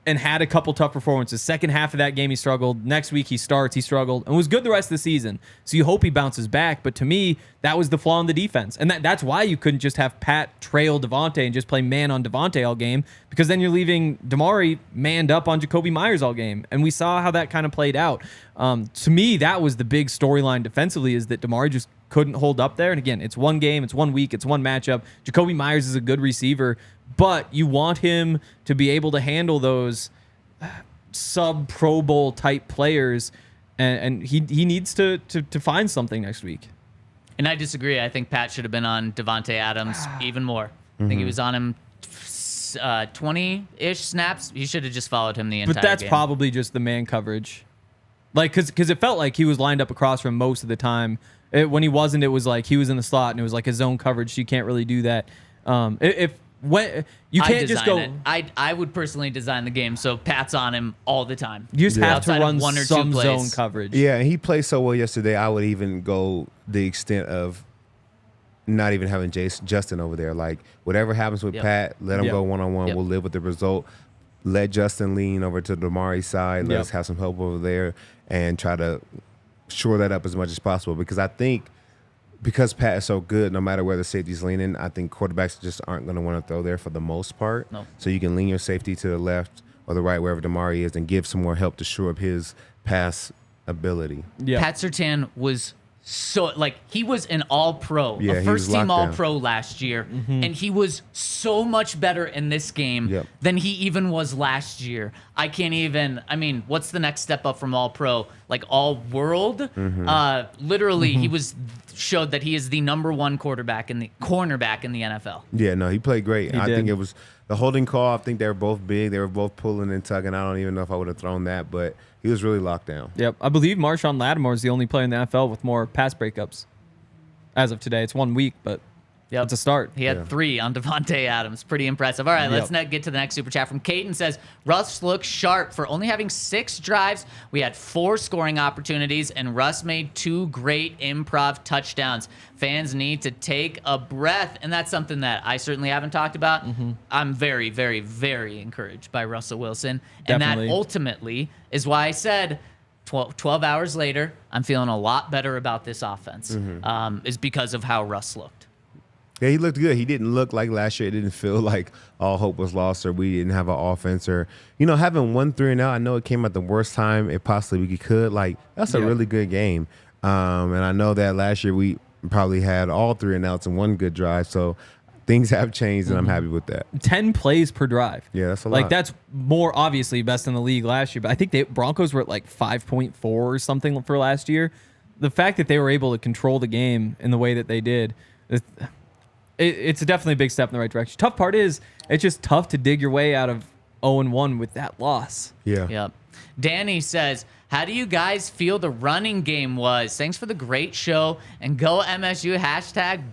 and had a couple tough performances. Second half of that game, he struggled. Next week, he starts, he struggled, and was good the rest of the season. So you hope he bounces back. But to me, that was the flaw in the defense. And that's why you couldn't just have Pat trail Devontae and just play man on Devontae all game, because then you're leaving Damari manned up on Jacoby Myers all game. And we saw how that kind of played out. To me, that was the big storyline defensively, is that Damari just couldn't hold up there. And again, it's one game, it's 1 week, it's one matchup. Jacoby Myers is a good receiver, but you want him to be able to handle those sub-Pro Bowl type players, and he needs to find something next week. And I disagree. I think Pat should have been on Devontae Adams even more. I think he was on him 20-ish snaps. He should have just followed him the entire But that's game. probably just the man coverage. Like, because it felt like he was lined up across from most of the time. When he wasn't, it was like he was in the slot, and it was like his zone coverage. So you can't really do that. When you can't just go. I would personally design the game so Pat's on him all the time. You just have to Outside of run one or two some plays. zone coverage. Yeah, and he played so well yesterday. I would even go the extent of not even having Justin over there. Like, whatever happens with Yep. Pat, let him Yep. go one-on-one. Yep. We'll live with the result. Let Justin lean over to Damari's side. Let Yep. us have some help over there and try to shore that up as much as possible. Because I think because Pat is so good, no matter where the safety's leaning, I think quarterbacks just aren't going to want to throw there for the most part. No. So you can lean your safety to the left or the right, wherever Damari is, and give some more help to shore up his pass ability. Yeah. Pat Surtain was so, like, he was an all-pro, Yeah, a he was first-team locked down. all-pro last year, Mm-hmm. and he was so much better in this game Yep. than he even was last year. I can't even, I mean, what's the next step up from all-pro? Like, all-world? Mm-hmm. Literally, he showed that he is the #1 cornerback in the NFL. Yeah, no, he played great. I did. think it was the holding call. I think they were both big. They were both pulling and tugging. I don't even know if I would have thrown that, but he was really locked down. Yep. I believe Marshawn Lattimore is the only player in the NFL with more pass breakups as of today. It's 1 week, but Yep. it's a start. He had 3 on Devontae Adams. Pretty impressive. All right, let's get to the next super chat from Caden. Says, Russ looks sharp for only having 6 drives. We had 4 scoring opportunities, and Russ made 2 great improv touchdowns. Fans need to take a breath, and that's something that I certainly haven't talked about. I'm very, very, very encouraged by Russell Wilson, and Definitely. that ultimately is why I said 12 hours later, I'm feeling a lot better about this offense, is because of how Russ looked. Yeah, he looked good. He didn't look like last year. It didn't feel like all hope was lost or we didn't have an offense or, having 1 3-0. I know it came at the worst time it possibly could. Like, that's a Yeah. really good game. And I know that last year we probably had all 3-and-outs and 1 good drive. So things have changed, and I'm happy with that. 10 plays per drive. Yeah, that's a Like, lot. that's more obviously best in the league last year, but I think the Broncos were at like 5.4 or something for last year. The fact that they were able to control the game in the way that they did, it's definitely a big step in the right direction. Tough part is it's just tough to dig your way out of 0-1 with that loss. Yeah. Yep. Danny says, how do you guys feel the running game was? Thanks for the great show, and go MSU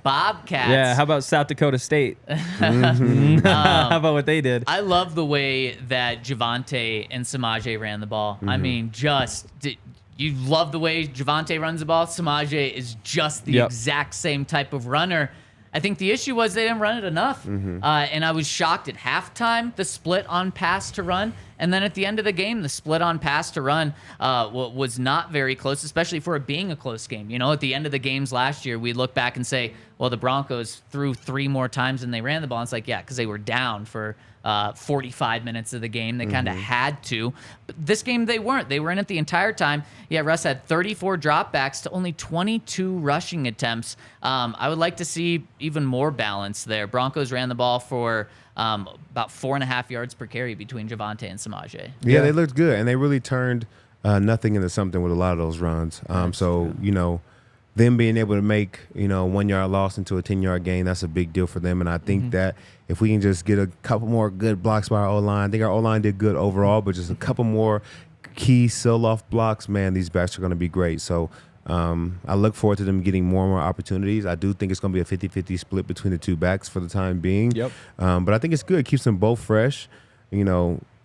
#Bobcats. Yeah, how about South Dakota State? How about what they did? I love the way that Javonte and Samaje ran the ball. I mean, you love the way Javonte runs the ball. Samaje is just the Yep. exact same type of runner. I think the issue was they didn't run it enough. And I was shocked at halftime, the split on pass to run. And then at the end of the game, the split on pass to run was not very close, especially for it being a close game. At the end of the games last year, we look back and say, well, the Broncos threw 3 more times than they ran the ball. And it's like, yeah, because they were down for 45 minutes of the game. They kind of had to. But this game, they weren't. They were in it the entire time. Yeah, Russ had 34 dropbacks to only 22 rushing attempts. I would like to see even more balance there. Broncos ran the ball for about 4.5 yards per carry between Javonte and Samaje. Yeah, they looked good, and they really turned nothing into something with a lot of those runs. So, them being able to make 1 yard loss into a 10-yard gain, that's a big deal for them. And I think that if we can just get a couple more good blocks by our O-line, I think our O-line did good overall, but just a couple more key sell-off blocks, man, these backs are going to be great. So I look forward to them getting more and more opportunities. I do think it's going to be a 50-50 split between the two backs for the time being. Yep. But I think it's good. It keeps them both fresh.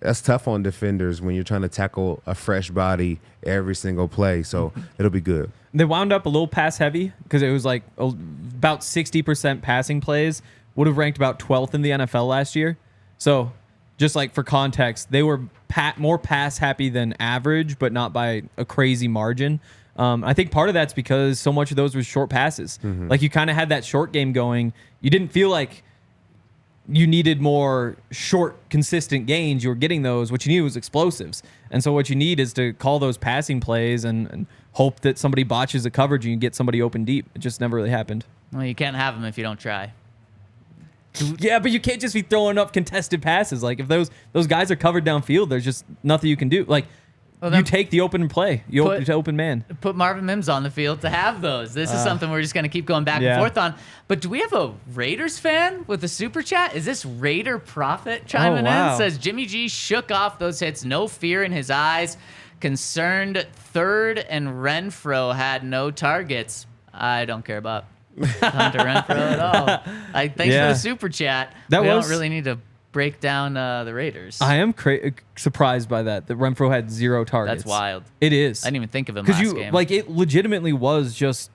That's tough on defenders when you're trying to tackle a fresh body every single play. So it'll be good. They wound up a little pass heavy because it was like about 60% passing plays. Would have ranked about 12th in the NFL last year. So just like for context, they were more pass happy than average, but not by a crazy margin. I think part of that's because so much of those was short passes. Like you kind of had that short game going. You didn't feel like you needed more short, consistent gains. You were getting those. What you needed was explosives. And so what you need is to call those passing plays and hope that somebody botches the coverage and you get somebody open deep. It just never really happened. Well, you can't have them if you don't try. Yeah, but you can't just be throwing up contested passes. Like if those guys are covered downfield, there's just nothing you can do. Like you take the open play, you open man. Put Marvin Mims on the field to have those. This is something we're just going to keep going back and forth on. But do we have a Raiders fan with a super chat? Is this Raider Prophet chiming in? Says Jimmy G shook off those hits, no fear in his eyes. Concerned third and Renfro had no targets. I don't care about Hunter Renfro at all. Thanks for the super chat. We don't really need to break down the Raiders. I am surprised by that Renfro had 0 targets. That's wild. It is. I didn't even think of him last game. Like it legitimately was just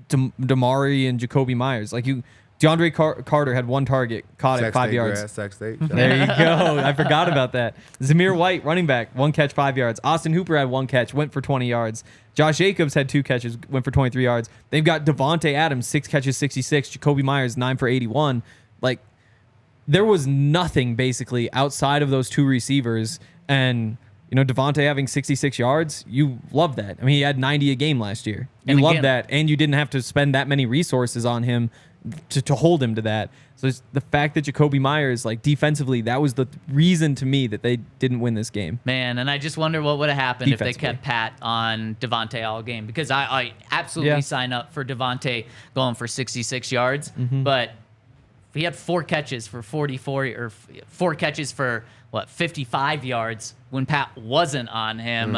Damari and Jacoby Myers. Like DeAndre Carter had 1 target, caught it 5 yards. There you go. I forgot about that. Zamir White, running back, 1 catch, 5 yards. Austin Hooper had 1 catch, went for 20 yards. Josh Jacobs had 2 catches, went for 23 yards. They've got Devontae Adams, 6 catches, 66. Jacoby Myers, 9 for 81. Like, there was nothing basically outside of those 2 receivers. And, Devontae having 66 yards, you love that. I mean, he had 90 a game last year. You love that. And you didn't have to spend that many resources on him to hold him to that. So it's the fact that Jacoby Myers, like defensively, that was the reason to me that they didn't win this game. Man, and I just wonder what would have happened if they kept Pat on Devontae all game, because I absolutely sign up for Devontae going for 66 yards, but he had 4 catches for 44 or 4 catches for 55 yards when Pat wasn't on him.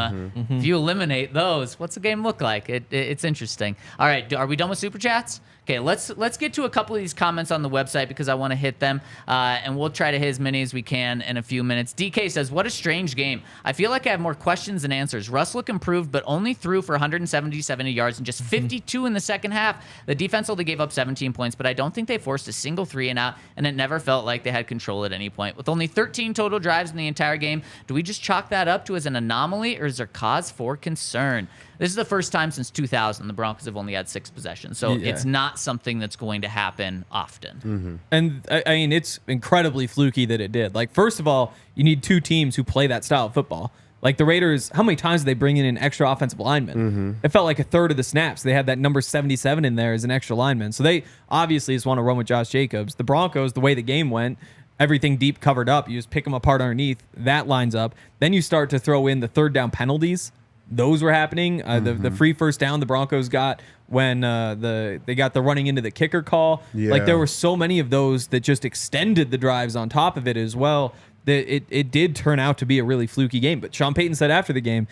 If you eliminate those, what's the game look like? It's interesting. All right, are we done with super chats? Okay, let's get to a couple of these comments on the website because I want to hit them, and we'll try to hit as many as we can in a few minutes. DK says, what a strange game. I feel like I have more questions than answers. Russ looked improved, but only threw for 177 yards and just 52 in the second half. The defense only gave up 17 points, but I don't think they forced a single 3 and out, and it never felt like they had control at any point. With only 13 total drives in the entire game, do we just chalk that up to as an anomaly, or is there cause for concern? This is the first time since 2000 the Broncos have only had 6 possessions, so it's not something that's going to happen often. And I mean, it's incredibly fluky that it did. Like, first of all, you need 2 teams who play that style of football. Like the Raiders, how many times did they bring in an extra offensive lineman? It felt like a third of the snaps. They had that number 77 in there as an extra lineman. So they obviously just want to run with Josh Jacobs. The Broncos, the way the game went, everything deep covered up. You just pick them apart underneath. That lines up. Then you start to throw in the third down penalties. Those were happening. The free first down the Broncos got when they got the running into the kicker call. Like there were so many of those that just extended the drives on top of it as well. That it did turn out to be a really fluky game. But Sean Payton said after the game,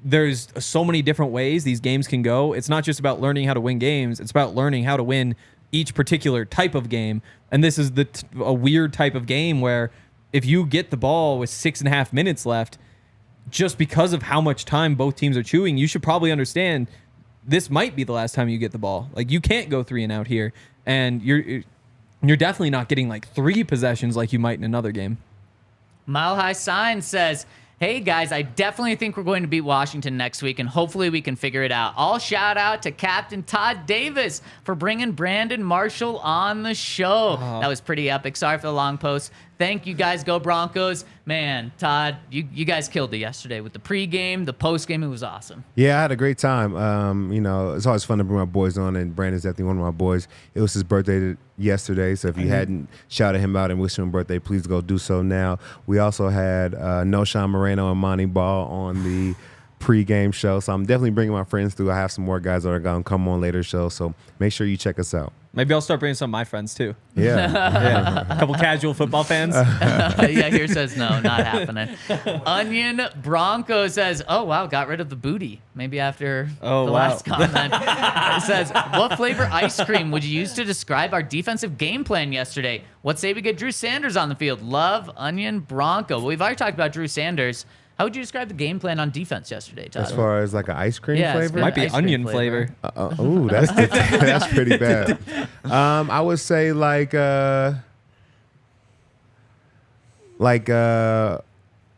there's so many different ways these games can go. It's not just about learning how to win games. It's about learning how to win each particular type of game. And this is a weird type of game where if you get the ball with 6.5 minutes left, just because of how much time both teams are chewing, you should probably understand this might be the last time you get the ball. Like, you can't go 3 and out here, and you're definitely not getting like 3 possessions like you might in another game. Mile High Sign says, hey guys, I definitely think we're going to beat Washington next week, and hopefully we can figure it out. All shout out to Captain Todd Davis for bringing Brandon Marshall on the show. That was pretty epic. Sorry for the long post. Thank you guys. Go Broncos. Man, Todd, you guys killed it yesterday with the pregame, the postgame. It was awesome. Yeah, I had a great time. It's always fun to bring my boys on, and Brandon's definitely one of my boys. It was his birthday yesterday, so if you hadn't shouted him out and wished him a birthday, please go do so now. We also had No Sean Moreno and Monty Ball on the pre-game show. So I'm definitely bringing my friends through. I have some more guys that are going to come on later show. So make sure you check us out. Maybe I'll start bringing some of my friends too. Yeah. A couple casual football fans. Yeah, here says no, not happening. Onion Bronco says, oh, wow, got rid of the booty. Maybe after the last comment. It says, what flavor ice cream would you use to describe our defensive game plan yesterday? What say we get Drew Sanders on the field? Love, Onion Bronco. Well, we've already talked about Drew Sanders. How would you describe the game plan on defense yesterday, Todd? As far as like an ice cream Yeah, flavor? Might be ice cream onion flavor. Ooh, that's pretty bad. I would say like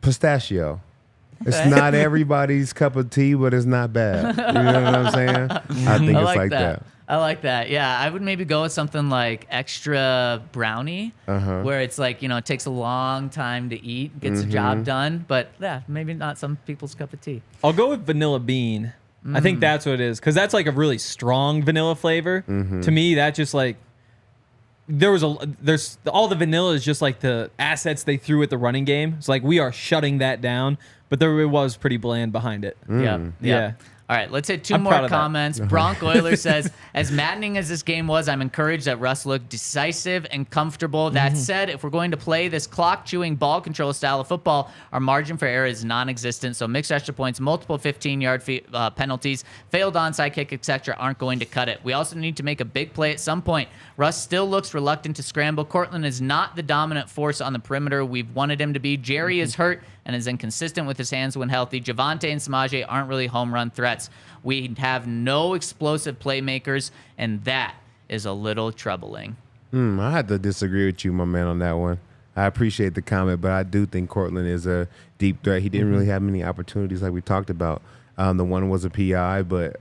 pistachio. It's not everybody's cup of tea, but it's not bad. You know what I'm saying? I think it's like that. I like that. Yeah, I would maybe go with something like extra brownie, where it's like, it takes a long time to eat, gets the job done. But yeah, maybe not some people's cup of tea. I'll go with vanilla bean. I think that's what it is, because that's like a really strong vanilla flavor. To me, that just like there's all the vanilla is just like the assets they threw at the running game. It's like we are shutting that down, but it was pretty bland behind it. Yeah. All right, let's hit two more comments. Bronc Oiler says, as maddening as this game was, I'm encouraged that Russ looked decisive and comfortable. That said, if we're going to play this clock-chewing ball control style of football, our margin for error is non-existent. So mixed extra points, multiple 15-yard penalties, failed onside kick, etc. aren't going to cut it. We also need to make a big play at some point. Russ still looks reluctant to scramble. Cortland is not the dominant force on the perimeter we've wanted him to be. Jerry is hurt and is inconsistent with his hands when healthy. Javonte and Samaje aren't really home run threats. We have no explosive playmakers, and that is a little troubling. I had to disagree with you, my man, on that one. I appreciate the comment, but I do think Cortland is a deep threat. He didn't really have many opportunities like we talked about. The one was a PI, but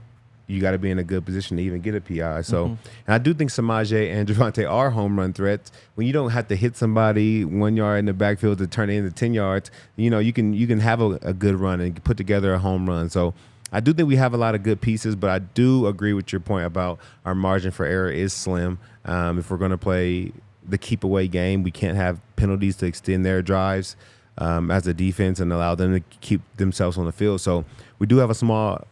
you got to be in a good position to even get a PI. So, and I do think Samaje and Javonte are home run threats. When you don't have to hit somebody 1 yard in the backfield to turn it into 10 yards, you can have a good run and put together a home run. So I do think we have a lot of good pieces, but I do agree with your point about our margin for error is slim. If we're going to play the keep away game, we can't have penalties to extend their drives as a defense and allow them to keep themselves on the field. So we do have a small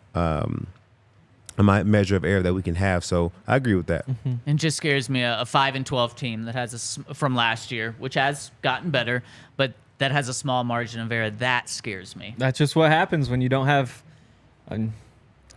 measure of error that we can have. So I agree with that. And just scares me a 5-12 team that has from last year, which has gotten better, but that has a small margin of error. That scares me. That's just what happens when you don't have.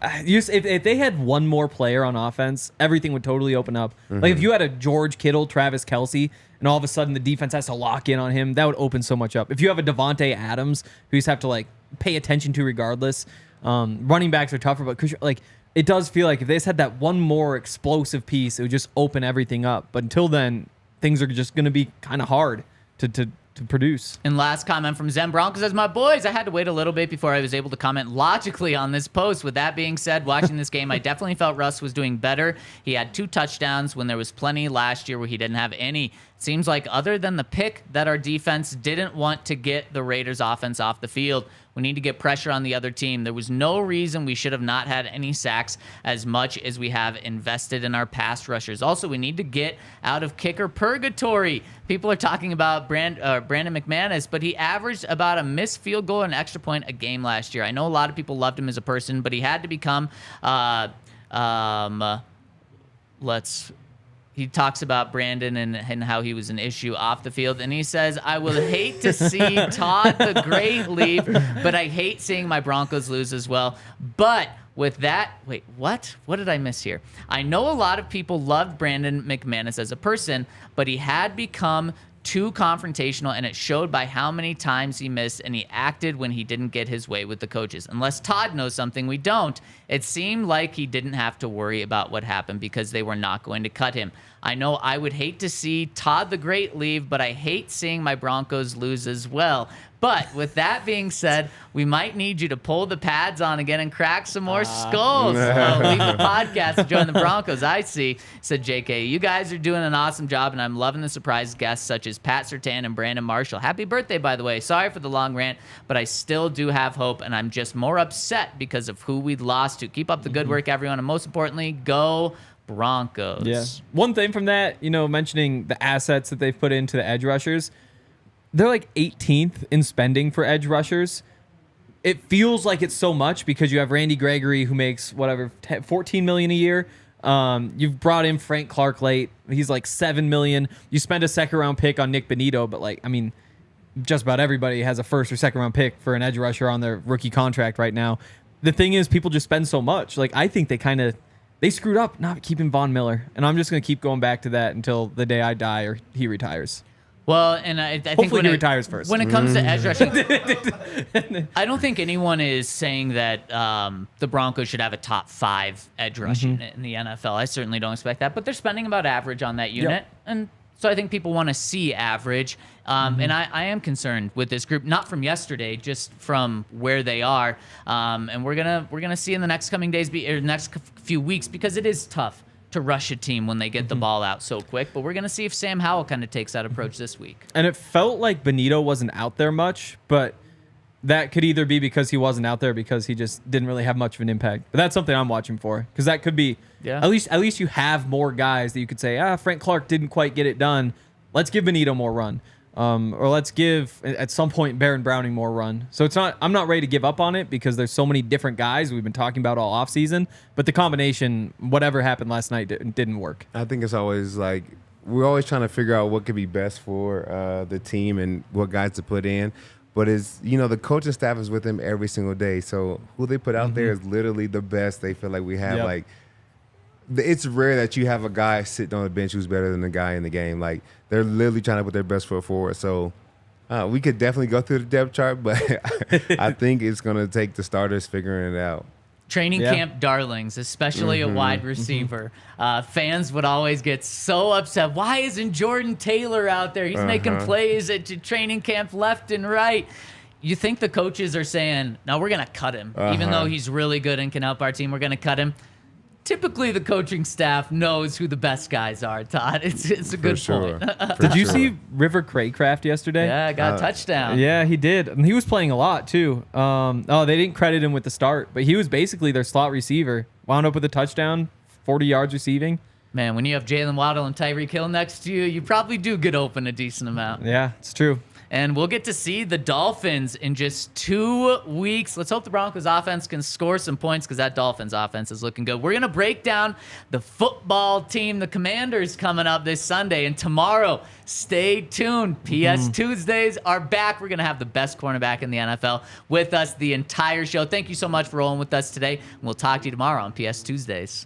If they had one more player on offense, everything would totally open up. Like if you had a George Kittle, Travis Kelce, and all of a sudden the defense has to lock in on him, that would open so much up. If you have a Devontae Adams, who you just have to like pay attention to regardless, running backs are tougher, but like it does feel like if they just had that one more explosive piece, it would just open everything up. But until then, things are just going to be kind of hard to produce. And last comment from Zen Broncos says, my boys, I had to wait a little bit before I was able to comment logically on this post. With that being said, watching this game, I definitely felt Russ was doing better. He had 2 touchdowns when there was plenty last year where he didn't have any. It seems like other than the pick that our defense didn't want to get the Raiders offense off the field. We need to get pressure on the other team. There was no reason we should have not had any sacks as much as we have invested in our pass rushers. Also, we need to get out of kicker purgatory. People are talking about Brandon McManus, but he averaged about a missed field goal and extra point a game last year. I know a lot of people loved him as a person, but he had to become he talks about Brandon and how he was an issue off the field. And he says, I will hate to see Todd the Great leave, but I hate seeing my Broncos lose as well. But with that, wait, what? What did I miss here? I know a lot of people loved Brandon McManus as a person, but he had become too confrontational, and it showed by how many times he missed, and he acted when he didn't get his way with the coaches. Unless Todd knows something we don't, it seemed like he didn't have to worry about what happened because they were not going to cut him. I know I would hate to see Todd the Great leave, but I hate seeing my Broncos lose as well. But with that being said, we might need you to pull the pads on again and crack some more skulls. Leave the podcast and join the Broncos. I see, said JK. You guys are doing an awesome job, and I'm loving the surprise guests such as Pat Surtain and Brandon Marshall. Happy birthday, by the way. Sorry for the long rant, but I still do have hope, and I'm just more upset because of who we lost to. Keep up the good work, everyone, and most importantly, go Broncos. Yeah. One thing from that, mentioning the assets that they've put into the edge rushers, they're like 18th in spending for edge rushers. it feels like it's so much because you have Randy Gregory who makes whatever $14 million a year. You've brought in Frank Clark late. He's like $7 million. You spend a second round pick on Nick Bonito, but like, I mean, just about everybody has a first or second round pick for an edge rusher on their rookie contract right now. The thing is, people just spend so much. Like, I think they screwed up not keeping Von Miller, and I'm just going to keep going back to that until the day I die or he retires. Well, and I think Hopefully he retires first. When it comes to edge rushing, I don't think anyone is saying that the Broncos should have a top 5 edge rushing in the NFL. I certainly don't expect that, but they're spending about average on that unit, and so I think people want to see average. And I am concerned with this group, not from yesterday, just from where they are. And we're gonna see in the next coming days, or next few weeks, because it is tough to rush a team when they get the ball out so quick. But we're gonna see if Sam Howell kind of takes that approach this week. And it felt like Bonito wasn't out there much, but that could either be because he wasn't out there because he just didn't really have much of an impact. But that's something I'm watching for, because that could be at least you have more guys that you could say, Frank Clark didn't quite get it done. Let's give Bonito more run. Or let's give, at some point, Baron Browning more run. So I'm not ready to give up on it because there's so many different guys we've been talking about all offseason. But the combination, whatever happened last night, didn't work. I think it's always like, we're always trying to figure out what could be best for the team and what guys to put in. But the coaching staff is with them every single day. So who they put out there is literally the best they feel like we have. Yep. Like, it's rare that you have a guy sitting on the bench who's better than the guy in the game. Like, they're literally trying to put their best foot forward. So we could definitely go through the depth chart, but I think it's going to take the starters figuring it out. Training camp darlings, especially a wide receiver. Fans would always get so upset. Why isn't Jordan Taylor out there? He's making plays at training camp left and right. You think the coaches are saying, no, we're going to cut him. Even though he's really good and can help our team, we're going to cut him. Typically, the coaching staff knows who the best guys are, Todd. It's a good point. Did you see River Craycraft yesterday? Yeah, got a touchdown. Yeah, he did. And he was playing a lot, too. They didn't credit him with the start, but he was basically their slot receiver. Wound up with a touchdown, 40 yards receiving. Man, when you have Jalen Waddle and Tyreek Hill next to you, you probably do get open a decent amount. Yeah, it's true. And we'll get to see the Dolphins in just 2 weeks. Let's hope the Broncos offense can score some points because that Dolphins offense is looking good. We're going to break down the football team, the Commanders, coming up this Sunday. And tomorrow, stay tuned. PS Tuesdays are back. We're going to have the best cornerback in the NFL with us the entire show. Thank you so much for rolling with us today. And we'll talk to you tomorrow on PS Tuesdays.